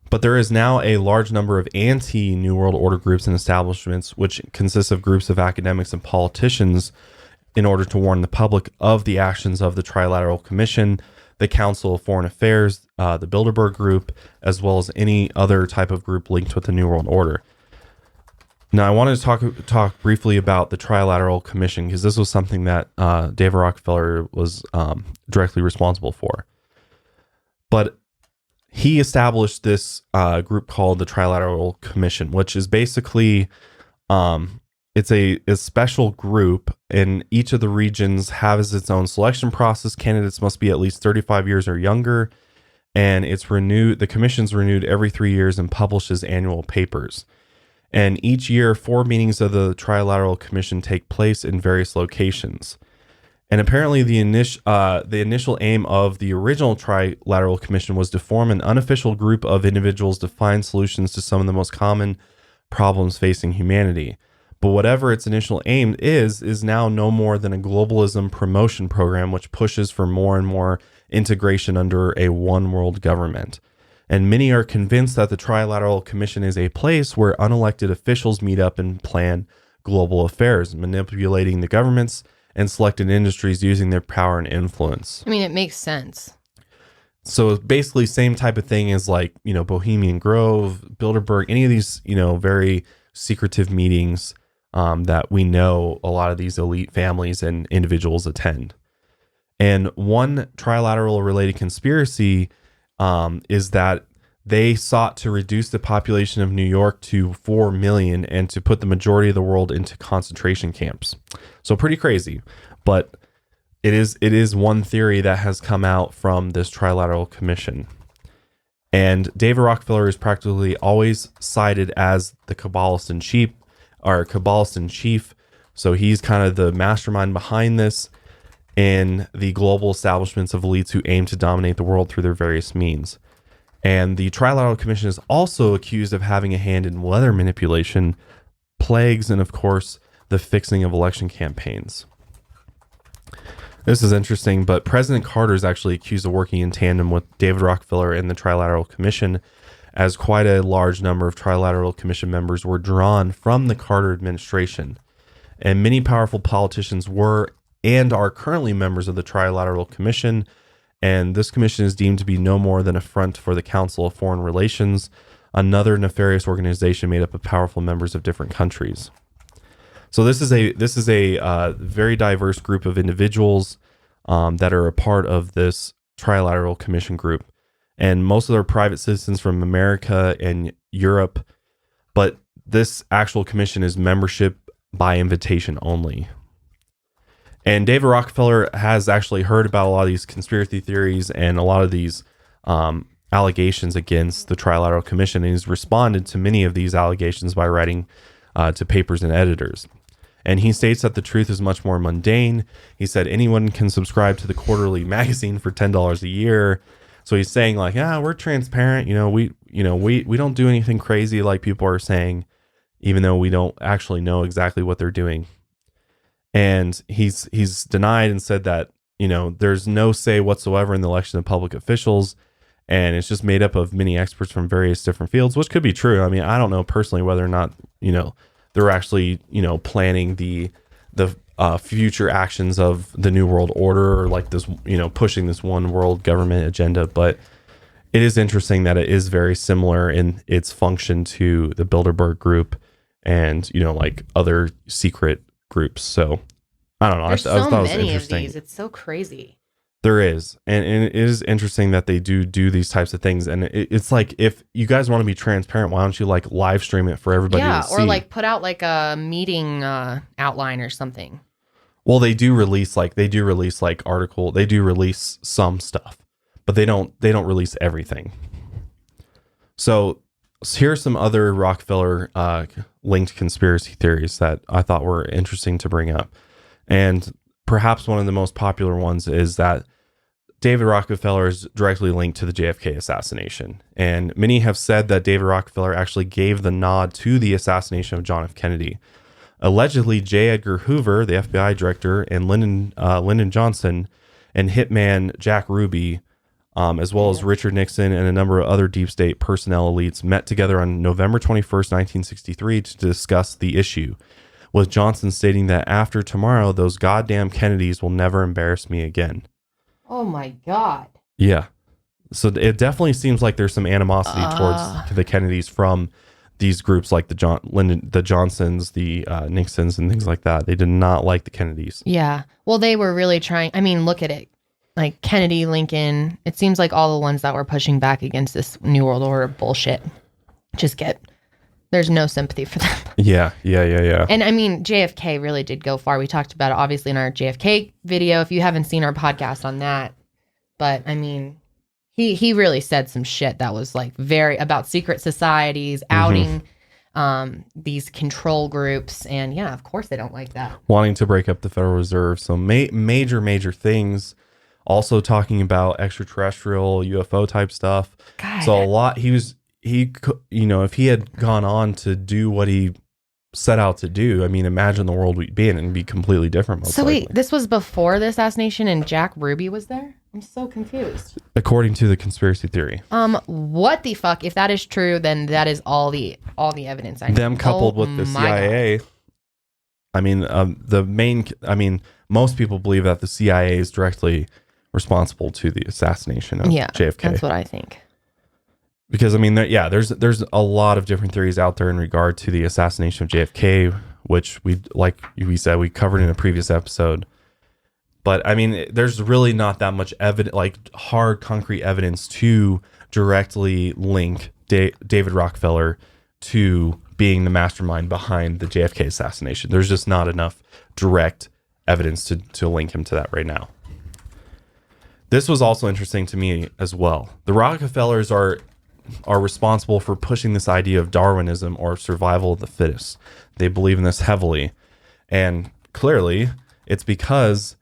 [SPEAKER 1] But there is now a large number of anti-New World Order groups and establishments, which consists of groups of academics and politicians, in order to warn the public of the actions of the Trilateral Commission, the Council of Foreign Affairs, the Bilderberg Group, as well as any other type of group linked with the New World Order. Now, I wanted to talk briefly about the Trilateral Commission, because this was something that David Rockefeller was directly responsible for. But he established this group called the Trilateral Commission, which is basically it's a special group, and each of the regions has its own selection process. Candidates must be at least 35 years or younger, and it's renewed. The commission's renewed every 3 years and publishes annual papers. And each year, 4 meetings of the Trilateral Commission take place in various locations. And apparently the initial aim of the original Trilateral Commission was to form an unofficial group of individuals to find solutions to some of the most common problems facing humanity. But whatever its initial aim is now no more than a globalism promotion program, which pushes for more and more integration under a one world government. And many are convinced that the Trilateral Commission is a place where unelected officials meet up and plan global affairs, manipulating the governments and selected industries using their power and influence.
[SPEAKER 2] I mean, it makes sense.
[SPEAKER 1] So basically same type of thing as Bohemian Grove, Bilderberg, any of these, very secretive meetings that we know a lot of these elite families and individuals attend. And one trilateral related conspiracy is that they sought to reduce the population of New York to 4 million and to put the majority of the world into concentration camps. So pretty crazy, but it is one theory that has come out from this Trilateral Commission. And David Rockefeller is practically always cited as the Kabbalist in chief. So he's kind of the mastermind behind this and the global establishments of elites who aim to dominate the world through their various means. And the Trilateral Commission is also accused of having a hand in weather manipulation, plagues, and of course, the fixing of election campaigns. This is interesting, but President Carter is actually accused of working in tandem with David Rockefeller and the Trilateral Commission, as quite a large number of Trilateral Commission members were drawn from the Carter administration. And many powerful politicians were and are currently members of the Trilateral Commission, and this commission is deemed to be no more than a front for the Council of Foreign Relations, another nefarious organization made up of powerful members of different countries. So this is a very diverse group of individuals that are a part of this Trilateral Commission group, and most of them are private citizens from America and Europe, but this actual commission is membership by invitation only. And David Rockefeller has actually heard about a lot of these conspiracy theories and a lot of these allegations against the Trilateral Commission, and he's responded to many of these allegations by writing to papers and editors. And he states that the truth is much more mundane. He said anyone can subscribe to the quarterly magazine for $10 a year. So he's saying like, we're transparent. We don't do anything crazy like people are saying, even though we don't actually know exactly what they're doing. And he's denied and said that, there's no say whatsoever in the election of public officials. And it's just made up of many experts from various different fields, which could be true. I mean, I don't know personally whether or not, they're actually, planning the future actions of the New World Order, or like this, pushing this one world government agenda. But it is interesting that it is very similar in its function to the Bilderberg group and, like other secret groups. So I don't know.
[SPEAKER 2] There's
[SPEAKER 1] I thought
[SPEAKER 2] so
[SPEAKER 1] it was
[SPEAKER 2] many of
[SPEAKER 1] interesting.
[SPEAKER 2] these. It's so crazy.
[SPEAKER 1] There is. And it is interesting that they do these types of things. And it's like, if you guys want to be transparent, why don't you like live stream it for everybody to see?
[SPEAKER 2] Or like put out like a meeting outline or something.
[SPEAKER 1] Well, they do release article. They do release some stuff, but they don't release everything. So here's some other Rockefeller linked conspiracy theories that I thought were interesting to bring up. And perhaps one of the most popular ones is that David Rockefeller is directly linked to the JFK assassination. And many have said that David Rockefeller actually gave the nod to the assassination of John F. Kennedy. Allegedly, J. Edgar Hoover, the FBI director, and Lyndon Johnson and hitman Jack Ruby, as well as Richard Nixon and a number of other deep state personnel elites, met together on November 21st, 1963 to discuss the issue, with Johnson stating that after tomorrow, those goddamn Kennedys will never embarrass me again.
[SPEAKER 2] Oh my God.
[SPEAKER 1] Yeah. So it definitely seems like there's some animosity towards the Kennedys from these groups like the Johnsons, the Nixons, and things like that. They did not like the Kennedys.
[SPEAKER 2] Yeah. Well, they were really trying. I mean, look at it. Like Kennedy, Lincoln. It seems like all the ones that were pushing back against this New World Order bullshit there's no sympathy for them. Yeah.
[SPEAKER 1] And
[SPEAKER 2] I mean, JFK really did go far. We talked about it obviously in our JFK video. If you haven't seen our podcast on that, but I mean, he really said some shit that was like very about secret societies, outing these control groups. And yeah, of course they don't like that. Wanting
[SPEAKER 1] to break up the Federal Reserve. So major things. Also talking about extraterrestrial UFO type stuff.
[SPEAKER 2] God.
[SPEAKER 1] So a lot, if he had gone on to do what he set out to do, I mean, imagine the world we'd be in, and it'd be completely different.
[SPEAKER 2] So wait, this was before the assassination and Jack Ruby was there? I'm so confused.
[SPEAKER 1] According to the conspiracy theory.
[SPEAKER 2] What the fuck? If that is true, then that is all the evidence I need.
[SPEAKER 1] Them coupled with the CIA. God. I mean, most people believe that the CIA is directly responsible to the assassination of JFK.
[SPEAKER 2] That's what I think.
[SPEAKER 1] Because I mean, there's a lot of different theories out there in regard to the assassination of JFK, which we covered in a previous episode. But I mean, there's really not that much evidence, like hard, concrete evidence to directly link David Rockefeller to being the mastermind behind the JFK assassination. There's just not enough direct evidence to link him to that right now. This was also interesting to me as well. The Rockefellers are responsible for pushing this idea of Darwinism, or survival of the fittest. They believe in this heavily. And clearly, it's because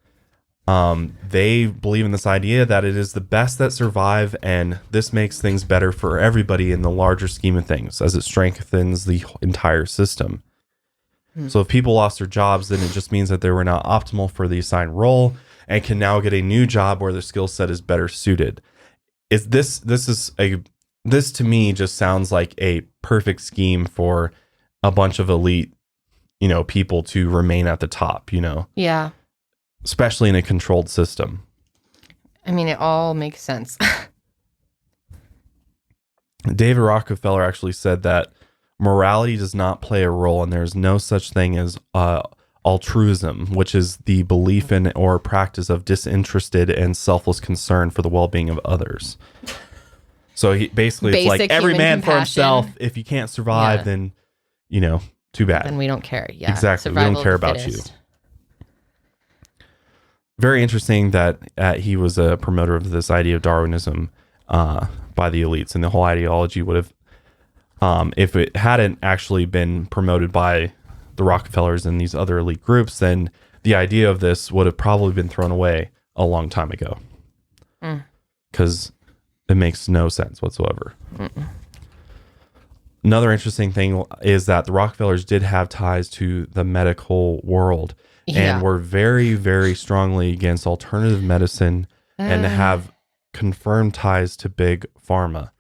[SPEAKER 1] they believe in this idea that it is the best that survive, and this makes things better for everybody in the larger scheme of things, as it strengthens the entire system. So if people lost their jobs, then it just means that they were not optimal for the assigned role and can now get a new job where their skill set is better suited. This to me just sounds like a perfect scheme for a bunch of elite, people to remain at the top,
[SPEAKER 2] Yeah.
[SPEAKER 1] especially in a controlled system.
[SPEAKER 2] I mean, it all makes sense.
[SPEAKER 1] David Rockefeller actually said that morality does not play a role, and there's no such thing as altruism, which is the belief in or practice of disinterested and selfless concern for the well-being of others. So it's like every man for himself. If you can't survive, then, too bad.
[SPEAKER 2] Then we don't care. Yeah,
[SPEAKER 1] exactly. We don't care about you. Very interesting that he was a promoter of this idea of Darwinism by the elites, and the whole ideology would have, if it hadn't actually been promoted by the Rockefellers and these other elite groups, then the idea of this would have probably been thrown away a long time ago, because it makes no sense whatsoever. Another interesting thing is that the Rockefellers did have ties to the medical world and were very, very strongly against alternative medicine and have confirmed ties to big pharma.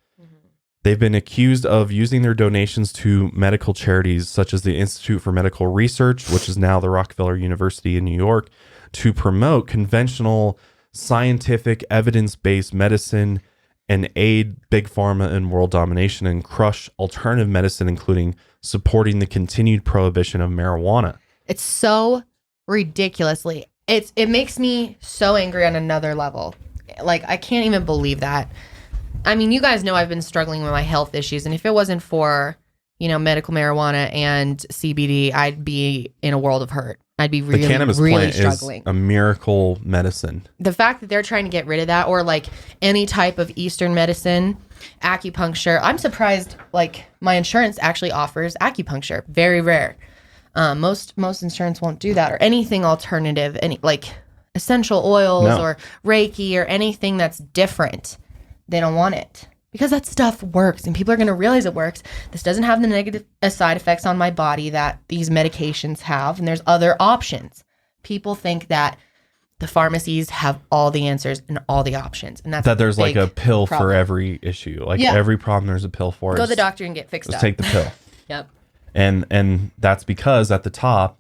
[SPEAKER 1] They've been accused of using their donations to medical charities such as the Institute for Medical Research, which is now the Rockefeller University in New York, to promote conventional, scientific, evidence-based medicine and aid big pharma in world domination and crush alternative medicine, including supporting the continued prohibition of marijuana.
[SPEAKER 2] It's so ridiculously. It makes me so angry on another level. Like, I can't even believe that. I mean, you guys know I've been struggling with my health issues, and if it wasn't for, medical marijuana and CBD, I'd be in a world of hurt. I'd be really,
[SPEAKER 1] the cannabis
[SPEAKER 2] really
[SPEAKER 1] plant
[SPEAKER 2] struggling.
[SPEAKER 1] Is a miracle medicine.
[SPEAKER 2] The fact that they're trying to get rid of that, or like any type of Eastern medicine, acupuncture. I'm surprised, like, my insurance actually offers acupuncture. Very rare. Most insurance won't do that, or anything alternative, any like essential oils or Reiki or anything that's different. They don't want it because that stuff works, and people are going to realize it works. This doesn't have the negative side effects on my body that these medications have, and there's other options. People think that the pharmacies have all the answers and all the options, and that's
[SPEAKER 1] that there's like a pill
[SPEAKER 2] problem
[SPEAKER 1] for every issue. Like every problem, there's a pill for it.
[SPEAKER 2] Go to the doctor and get fixed up.
[SPEAKER 1] Just take the pill.
[SPEAKER 2] Yep.
[SPEAKER 1] And that's because at the top,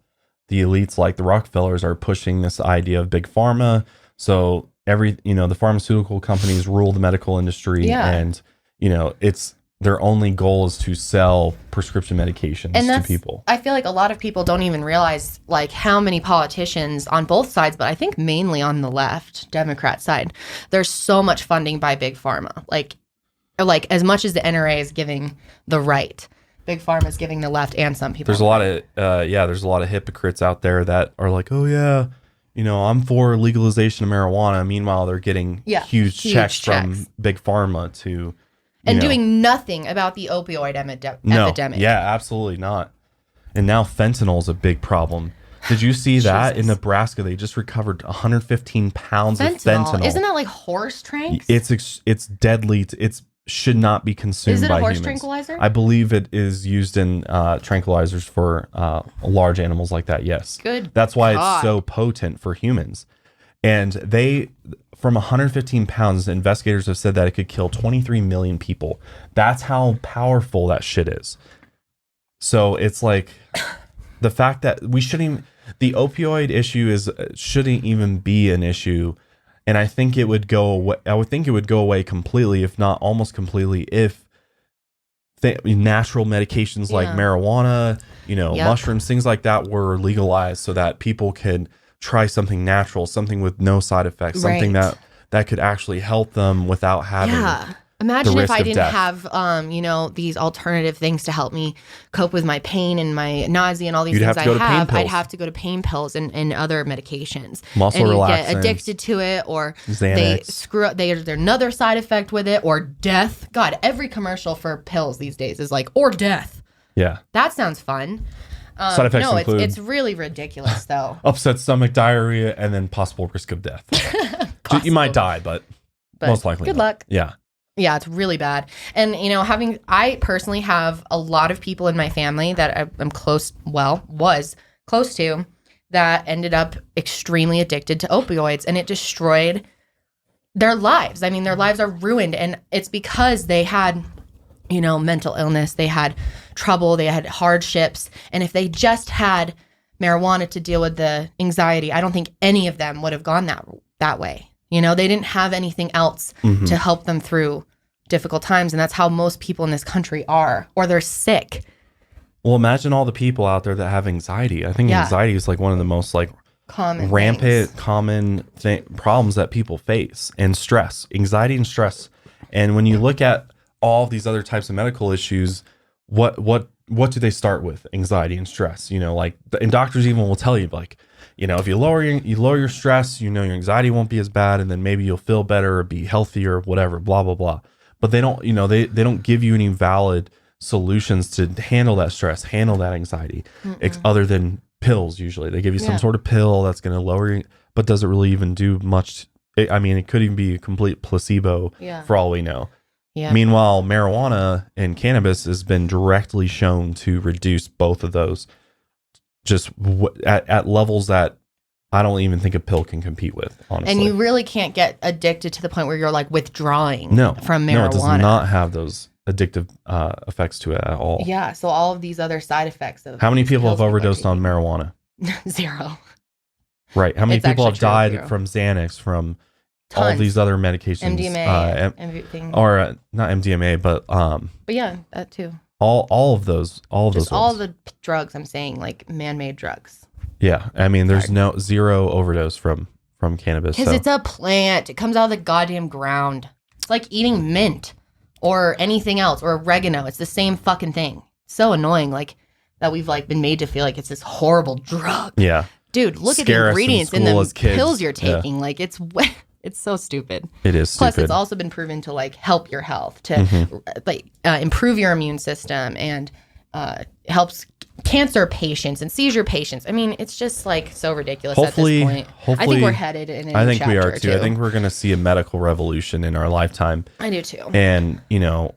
[SPEAKER 1] the elites like the Rockefellers are pushing this idea of big pharma. So the pharmaceutical companies rule the medical industry, and it's their only goal is to sell prescription medications to people.
[SPEAKER 2] I feel like a lot of people don't even realize like how many politicians on both sides, but I think mainly on the left, Democrat side, there's so much funding by big pharma. Like as much as the NRA is giving the right, big pharma is giving the left, and some people.
[SPEAKER 1] There's a lot of hypocrites out there that are like, oh yeah, I'm for legalization of marijuana. Meanwhile, they're getting huge checks from big pharma to
[SPEAKER 2] doing nothing about the opioid epidemic.
[SPEAKER 1] Yeah, absolutely not. And now fentanyl is a big problem. Did you see that in Nebraska? They just recovered 115 pounds of fentanyl.
[SPEAKER 2] Isn't that like horse tranks?
[SPEAKER 1] It's deadly. It should not be consumed by humans. Is it a horse
[SPEAKER 2] tranquilizer?
[SPEAKER 1] I believe it is used in tranquilizers for large animals like that. Yes.
[SPEAKER 2] Good.
[SPEAKER 1] That's why it's so potent for humans. And from 115 pounds, investigators have said that it could kill 23 million people. That's how powerful that shit is. So it's like the fact that the opioid issue shouldn't even be an issue. And I think it would go away. I would think it would go away completely, if not almost completely, if natural medications like marijuana, mushrooms, things like that were legalized, so that people could try something natural, something with no side effects, something that could actually help them without having
[SPEAKER 2] Imagine if I didn't have, these alternative things to help me cope with my pain and my nausea and all these things I have. I'd have to go to pain pills and other medications.
[SPEAKER 1] Muscle relaxants.
[SPEAKER 2] Get addicted to it, or
[SPEAKER 1] Xanax.
[SPEAKER 2] They screw up. There's another side effect with it, or death. God, every commercial for pills these days is like, or death.
[SPEAKER 1] Yeah.
[SPEAKER 2] That sounds fun.
[SPEAKER 1] Side effects include
[SPEAKER 2] it's really ridiculous, though.
[SPEAKER 1] Upset stomach, diarrhea, and then possible risk of death. You might die, but most likely
[SPEAKER 2] good luck.
[SPEAKER 1] Yeah.
[SPEAKER 2] Yeah, it's really bad. And, you know, I personally have a lot of people in my family that I'm was close to, that ended up extremely addicted to opioids, and it destroyed their lives. I mean, their lives are ruined, and it's because they had, you know, mental illness, they had trouble, they had hardships, and if they just had marijuana to deal with the anxiety, I don't think any of them would have gone that way. You know, they didn't have anything else to help them through difficult times. And that's how most people in this country are, or they're sick.
[SPEAKER 1] Well, imagine all the people out there that have anxiety. I think anxiety is like one of the most like
[SPEAKER 2] common
[SPEAKER 1] problems that people face, and stress, anxiety and stress. And when you look at all these other types of medical issues, what do they start with? Anxiety and stress, you know, like, and doctors even will tell you, like, you know, if you lower your stress, you know, your anxiety won't be as bad, and then maybe you'll feel better or be healthier or whatever, blah, blah, blah. But they don't, you know, they don't give you any valid solutions to handle that stress, handle that anxiety, other than pills. Usually they give you some sort of pill that's going to lower you, but does it really even do much? I mean, it could even be a complete placebo for all we know. Yeah. Meanwhile, marijuana and cannabis has been directly shown to reduce both of those just at levels that I don't even think a pill can compete with, honestly.
[SPEAKER 2] And you really can't get addicted to the point where you're like withdrawing from marijuana.
[SPEAKER 1] No, it does not have those addictive effects to it at all.
[SPEAKER 2] Yeah, so all of these other side effects of
[SPEAKER 1] how many people have overdosed on marijuana?
[SPEAKER 2] 0.
[SPEAKER 1] Right. How many people have died from Xanax, from all these other medications?
[SPEAKER 2] MDMA,
[SPEAKER 1] or not MDMA, but
[SPEAKER 2] yeah, that too.
[SPEAKER 1] All of those
[SPEAKER 2] all the drugs. I'm saying, like, man-made drugs.
[SPEAKER 1] Yeah, I mean, there's zero overdose from cannabis.
[SPEAKER 2] Because it's a plant. It comes out of the goddamn ground. It's like eating mint or anything else, or oregano. It's the same fucking thing. So annoying, like, that we've like been made to feel like it's this horrible drug.
[SPEAKER 1] Yeah,
[SPEAKER 2] dude, look at the ingredients in the pills you're taking. Yeah. Like, it's so stupid.
[SPEAKER 1] It is stupid.
[SPEAKER 2] Plus, it's also been proven to like help your health, to improve your immune system, and helps cancer patients and seizure patients. I mean, it's just like so ridiculous at this point.
[SPEAKER 1] Hopefully,
[SPEAKER 2] I think we're headed in a
[SPEAKER 1] I think we are too.
[SPEAKER 2] Too.
[SPEAKER 1] I think we're going to see a medical revolution in our lifetime.
[SPEAKER 2] I do too.
[SPEAKER 1] And you know,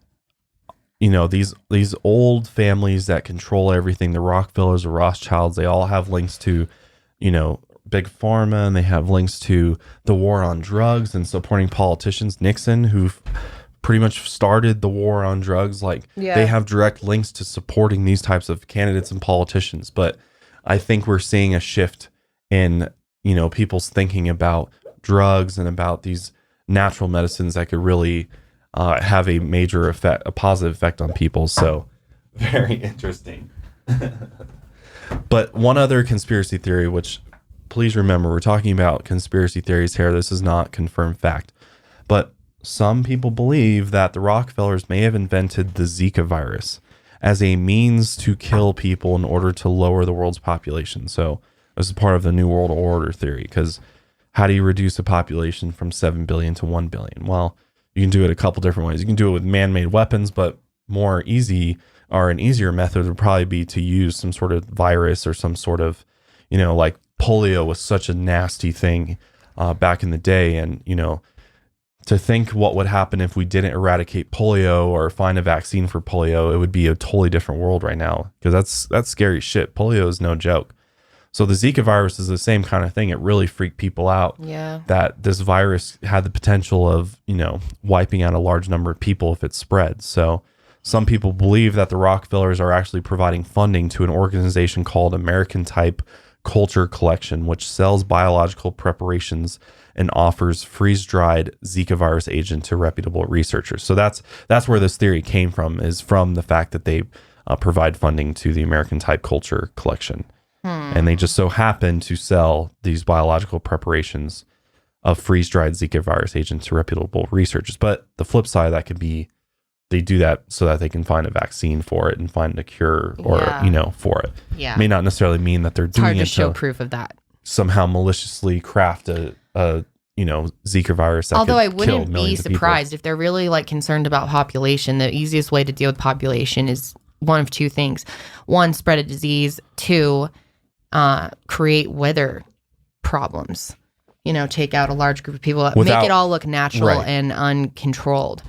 [SPEAKER 1] these old families that control everything, the Rockefellers, the Rothschilds, they all have links to, you know, Big Pharma, and they have links to the war on drugs and supporting politicians. Nixon, who pretty much started the war on drugs, like they have direct links to supporting these types of candidates and politicians. But I think we're seeing a shift in, you know, people's thinking about drugs and about these natural medicines that could really have a major effect, a positive effect on people. So very interesting. But one other conspiracy theory, which, please remember, we're talking about conspiracy theories here. This is not confirmed fact. But some people believe that the Rockefellers may have invented the Zika virus as a means to kill people in order to lower the world's population. So this is part of the New World Order theory, because how do you reduce a population from 7 billion to 1 billion? Well, you can do it a couple different ways. You can do it with man-made weapons, but an easier method would probably be to use some sort of virus or some sort of, you know, like polio was such a nasty thing back in the day. And, you know, to think what would happen if we didn't eradicate polio or find a vaccine for polio, it would be a totally different world right now, because that's scary shit. Polio is no joke. So the Zika virus is the same kind of thing. It really freaked people out that this virus had the potential of, you know, wiping out a large number of people if it spread. So some people believe that the Rockefellers are actually providing funding to an organization called American Type Culture Collection, which sells biological preparations and offers freeze-dried Zika virus agent to reputable researchers. So that's where this theory came from, is from the fact that they provide funding to the American Type Culture Collection. And they just so happen to sell these biological preparations of freeze-dried Zika virus agent to reputable researchers. But the flip side of that could be they do that so that they can find a vaccine for it and find a cure or, you know, for it.
[SPEAKER 2] Yeah.
[SPEAKER 1] May not necessarily mean that they're doing it to
[SPEAKER 2] show proof of that.
[SPEAKER 1] Somehow maliciously craft a you know, Zika virus that
[SPEAKER 2] Although
[SPEAKER 1] could
[SPEAKER 2] I wouldn't
[SPEAKER 1] kill
[SPEAKER 2] be surprised if they're really like concerned about population. The easiest way to deal with population is one of two things: one, spread a disease; two, create weather problems. You know, take out a large group of people, make it all look natural and uncontrolled.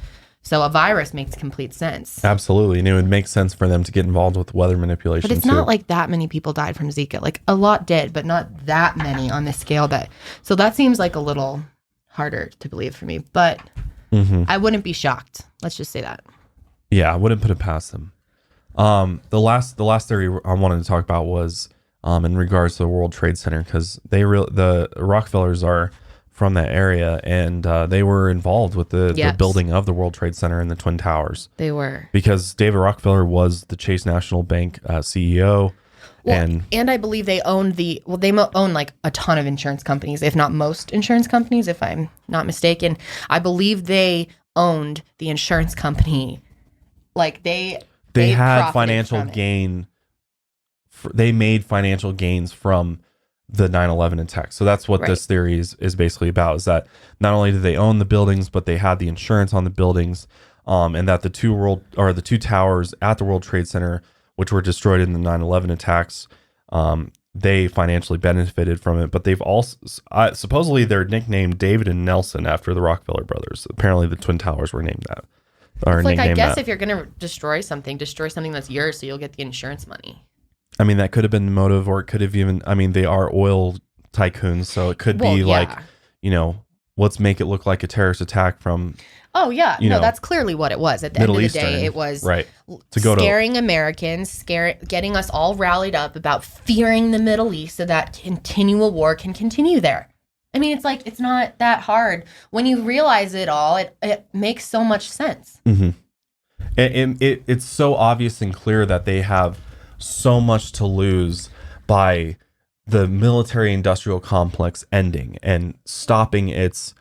[SPEAKER 2] So a virus makes complete sense.
[SPEAKER 1] Absolutely. And it would make sense for them to get involved with weather manipulation.
[SPEAKER 2] But it's not like that many people died from Zika. Like a lot did, but not that many on the scale so that seems like a little harder to believe for me. But I wouldn't be shocked. Let's just say that.
[SPEAKER 1] Yeah, I wouldn't put it past them. The last theory I wanted to talk about was in regards to the World Trade Center, because the Rockefellers are from that area, and they were involved with the building of the World Trade Center and the Twin Towers.
[SPEAKER 2] They were.
[SPEAKER 1] Because David Rockefeller was the Chase National Bank CEO.
[SPEAKER 2] Well, and I believe they own own like a ton of insurance companies, if not most insurance companies, if I'm not mistaken. I believe they owned the insurance company. Like they had financial gain.
[SPEAKER 1] They made financial gains from the 9/11 attack. So that's what this theory is basically about, is that not only did they own the buildings, but they had the insurance on the buildings, and that the two towers at the World Trade Center, which were destroyed in the 9/11 attacks, they financially benefited from it. But they've also supposedly they're nicknamed David and Nelson after the Rockefeller brothers. Apparently the Twin Towers were named that.
[SPEAKER 2] It's like, I guess if you're going to destroy something that's yours so you'll get the insurance money.
[SPEAKER 1] I mean, that could have been the motive, or it could have even, I mean, they are oil tycoons, so it could be like, let's make it look like a terrorist attack from...
[SPEAKER 2] Oh, yeah. No, that's clearly what it was. At the end of the day, it was scaring Americans, getting us all rallied up about fearing the Middle East so that continual war can continue there. I mean, it's like, it's not that hard. When you realize it all, it makes so much sense.
[SPEAKER 1] Mm-hmm. It's so obvious and clear that they have so much to lose by the military-industrial complex ending and stopping its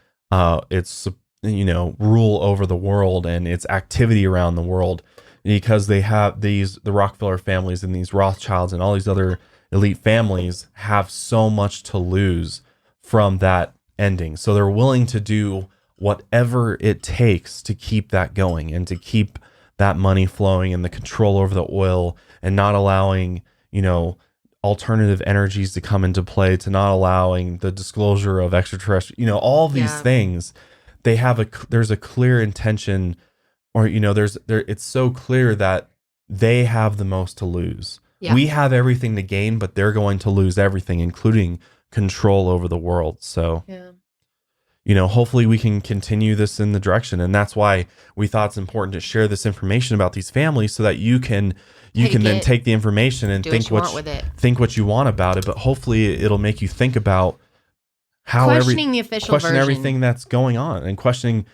[SPEAKER 1] rule over the world and its activity around the world, because they have the Rockefeller families and these Rothschilds and all these other elite families have so much to lose from that ending. So they're willing to do whatever it takes to keep that going and to keep that money flowing and the control over the oil, and not allowing, alternative energies to come into play, to not allowing the disclosure of extraterrestrial, all of these things. They have there's a clear intention, or, it's so clear that they have the most to lose. Yeah. We have everything to gain, but they're going to lose everything, including control over the world. So, hopefully we can continue this in the direction. And that's why we thought it's important to share this information about these families, so that you can then take the information and think what you want about it. But hopefully it'll make you think about how
[SPEAKER 2] questioning the official version,
[SPEAKER 1] everything that's going on, and questioning,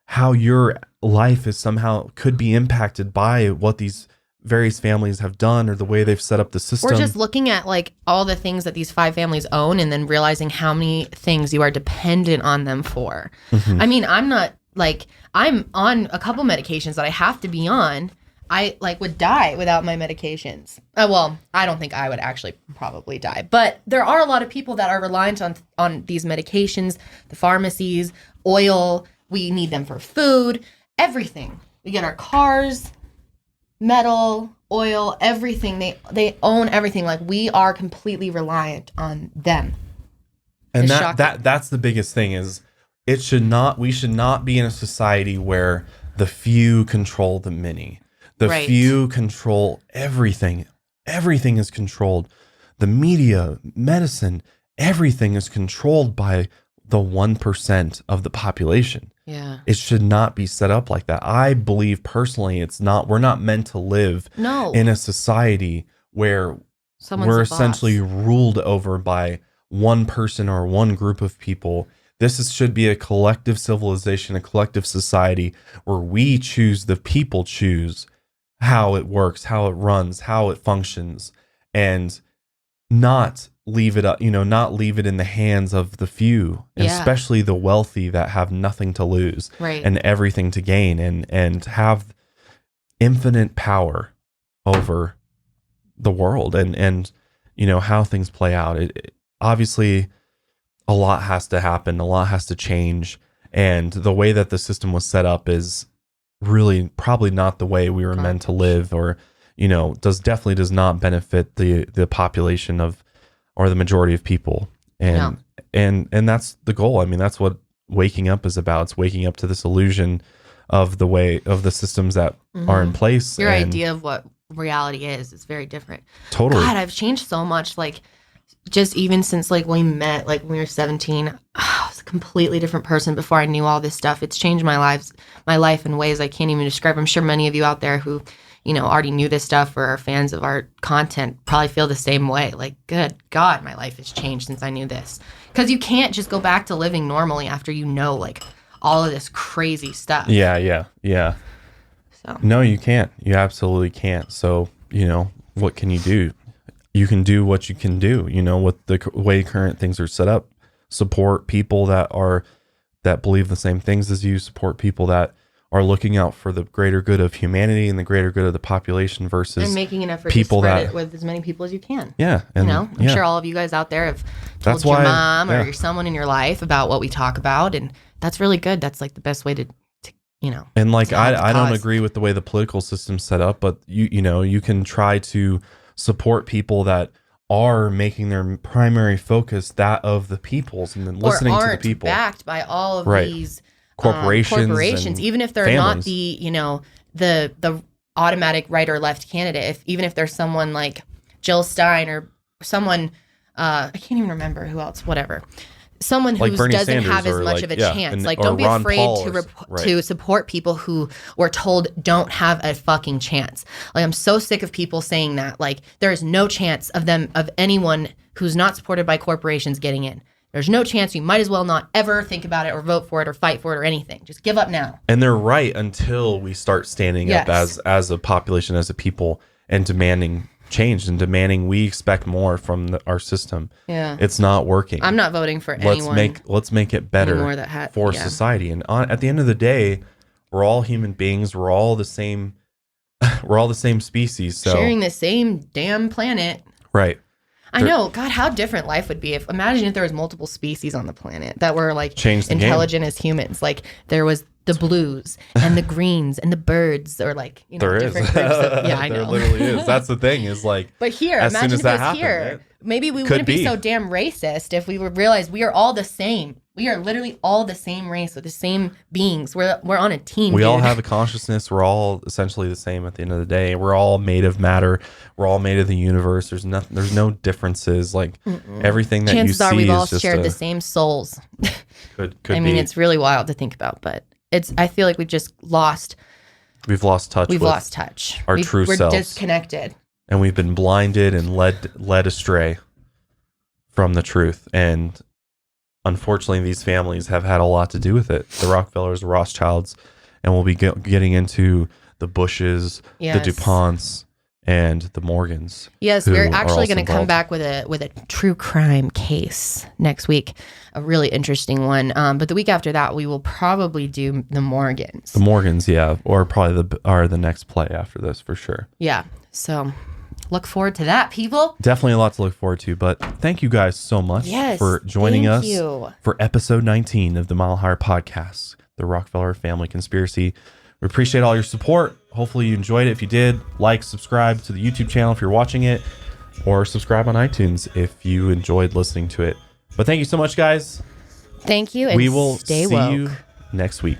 [SPEAKER 1] how your life is somehow could be impacted by what these various families have done, or the way they've set up the system.
[SPEAKER 2] Or just looking at like all the things that these 5 families own, and then realizing how many things you are dependent on them for. Mm-hmm. I mean, I'm on a couple medications that I have to be on. I would die without my medications. Well, I don't think I would actually probably die, but there are a lot of people that are reliant on these medications, the pharmacies, oil. We need them for food, everything. We get our cars, metal, oil, everything. They own everything. Like, we are completely reliant on them.
[SPEAKER 1] And that's the biggest thing, is we should not be in a society where the few control the many. The few control everything. Everything is controlled. The media, medicine, everything is controlled by the 1% of the population.
[SPEAKER 2] Yeah.
[SPEAKER 1] It should not be set up like that. I believe personally we're not meant to live in a society where we're essentially ruled over by one person or one group of people. Should be a collective civilization, a collective society where the people choose how it works, how it runs, how it functions, and not leave it up, not leave it in the hands of the few, and especially the wealthy that have nothing to lose and everything to gain, and have infinite power over the world and how things play out. Obviously a lot has to happen, a lot has to change, and the way that the system was set up is really probably not the way we were meant to live, or definitely does not benefit the population or the majority of people. And that's the goal. I mean, that's what waking up is about. It's waking up to this illusion of the systems that are in place.
[SPEAKER 2] Your idea of what reality is very different.
[SPEAKER 1] Totally.
[SPEAKER 2] God, I've changed so much. Like, just even since like we met, like when we were 17, I was a completely different person before I knew all this stuff. It's changed my life in ways I can't even describe. I'm sure many of you out there who, you know, already knew this stuff or are fans of our content probably feel the same way. Like, good God, my life has changed since I knew this. Because you can't just go back to living normally after you know, like, all of this crazy stuff.
[SPEAKER 1] Yeah.
[SPEAKER 2] So.
[SPEAKER 1] No, you can't. You absolutely can't. So, you know, what can you do? You can do what you can do, you know, with the way current things are set up. Support people that believe the same things as you. Support people that are looking out for the greater good of humanity and the greater good of the population versus
[SPEAKER 2] and making an effort
[SPEAKER 1] people
[SPEAKER 2] to spread it with as many people as you can.
[SPEAKER 1] Yeah. And,
[SPEAKER 2] you know, I'm sure all of you guys out there have told your mom or someone in your life about what we talk about. And that's really good. That's like the best way to you know.
[SPEAKER 1] And like, I don't agree with the way the political system's set up, but you know, you can try to support people that are making their primary focus that of the people's and then listening to the people.
[SPEAKER 2] Backed by all of these
[SPEAKER 1] corporations,
[SPEAKER 2] even if they're
[SPEAKER 1] families.
[SPEAKER 2] Not the, you know, the automatic right or left candidate. Even if there's someone like Jill Stein or someone, I can't even remember who else, whatever. Someone who
[SPEAKER 1] like
[SPEAKER 2] doesn't
[SPEAKER 1] Sanders
[SPEAKER 2] have as much
[SPEAKER 1] like,
[SPEAKER 2] of a
[SPEAKER 1] yeah,
[SPEAKER 2] chance.
[SPEAKER 1] and,
[SPEAKER 2] like, don't be
[SPEAKER 1] Ron
[SPEAKER 2] afraid
[SPEAKER 1] Paul
[SPEAKER 2] to support people who we're told don't have a fucking chance. Like, I'm so sick of people saying that. Like, there is no chance of anyone who's not supported by corporations getting in. There's no chance. You might as well not ever think about it or vote for it or fight for it or anything. Just give up now.
[SPEAKER 1] And they're right until we start standing up as a population, as a people, and demanding change and demanding we expect more from our system.
[SPEAKER 2] Yeah,
[SPEAKER 1] it's not working.
[SPEAKER 2] I'm not voting for anyone.
[SPEAKER 1] Let's make it better for society. And at the end of the day, we're all human beings. We're all the same. We're all the same species. So
[SPEAKER 2] sharing the same damn planet.
[SPEAKER 1] Right.
[SPEAKER 2] I know. God, how different life would be imagine if there was multiple species on the planet that were like intelligent as humans. Like, there was the blues and the greens and the birds, or like, you know,
[SPEAKER 1] there
[SPEAKER 2] different
[SPEAKER 1] is.
[SPEAKER 2] groups of, yeah, I know.
[SPEAKER 1] There literally is. That's the thing is like,
[SPEAKER 2] but here, imagine if it was here. Right? Maybe we wouldn't be so damn racist if we would realize we are all the same. We are literally all the same race with the same beings. We're on a team.
[SPEAKER 1] We all have a consciousness. We're all essentially the same at the end of the day. We're all made of matter. We're all made of the universe. There's no differences. Like everything that
[SPEAKER 2] chances
[SPEAKER 1] you see
[SPEAKER 2] are we've all
[SPEAKER 1] is just
[SPEAKER 2] shared the same souls.
[SPEAKER 1] Could
[SPEAKER 2] I mean, it's really wild to think about, but I feel like we've lost touch. We've lost touch.
[SPEAKER 1] Our true selves.
[SPEAKER 2] We're disconnected.
[SPEAKER 1] And we've been blinded and led astray from the truth. And unfortunately, these families have had a lot to do with it. The Rockefellers, the Rothschilds, and we'll be getting into the Bushes, the DuPonts, and the Morgans.
[SPEAKER 2] Yes, we're actually going to come back with a true crime case next week, a really interesting one. But the week after that, we will probably do the Morgans.
[SPEAKER 1] The Morgans, yeah, or probably the next play after this for sure.
[SPEAKER 2] Yeah, so look forward to that, people.
[SPEAKER 1] Definitely a lot to look forward to, but thank you guys so much for joining us for episode 19 of the Mile Higher Podcast, the Rockefeller Family Conspiracy. We appreciate all your support. Hopefully you enjoyed it. If you did, subscribe to the YouTube channel if you're watching it, or subscribe on iTunes if you enjoyed listening to it. But thank you so much, guys.
[SPEAKER 2] Thank you, and
[SPEAKER 1] we will
[SPEAKER 2] stay
[SPEAKER 1] see
[SPEAKER 2] woke.
[SPEAKER 1] you next week.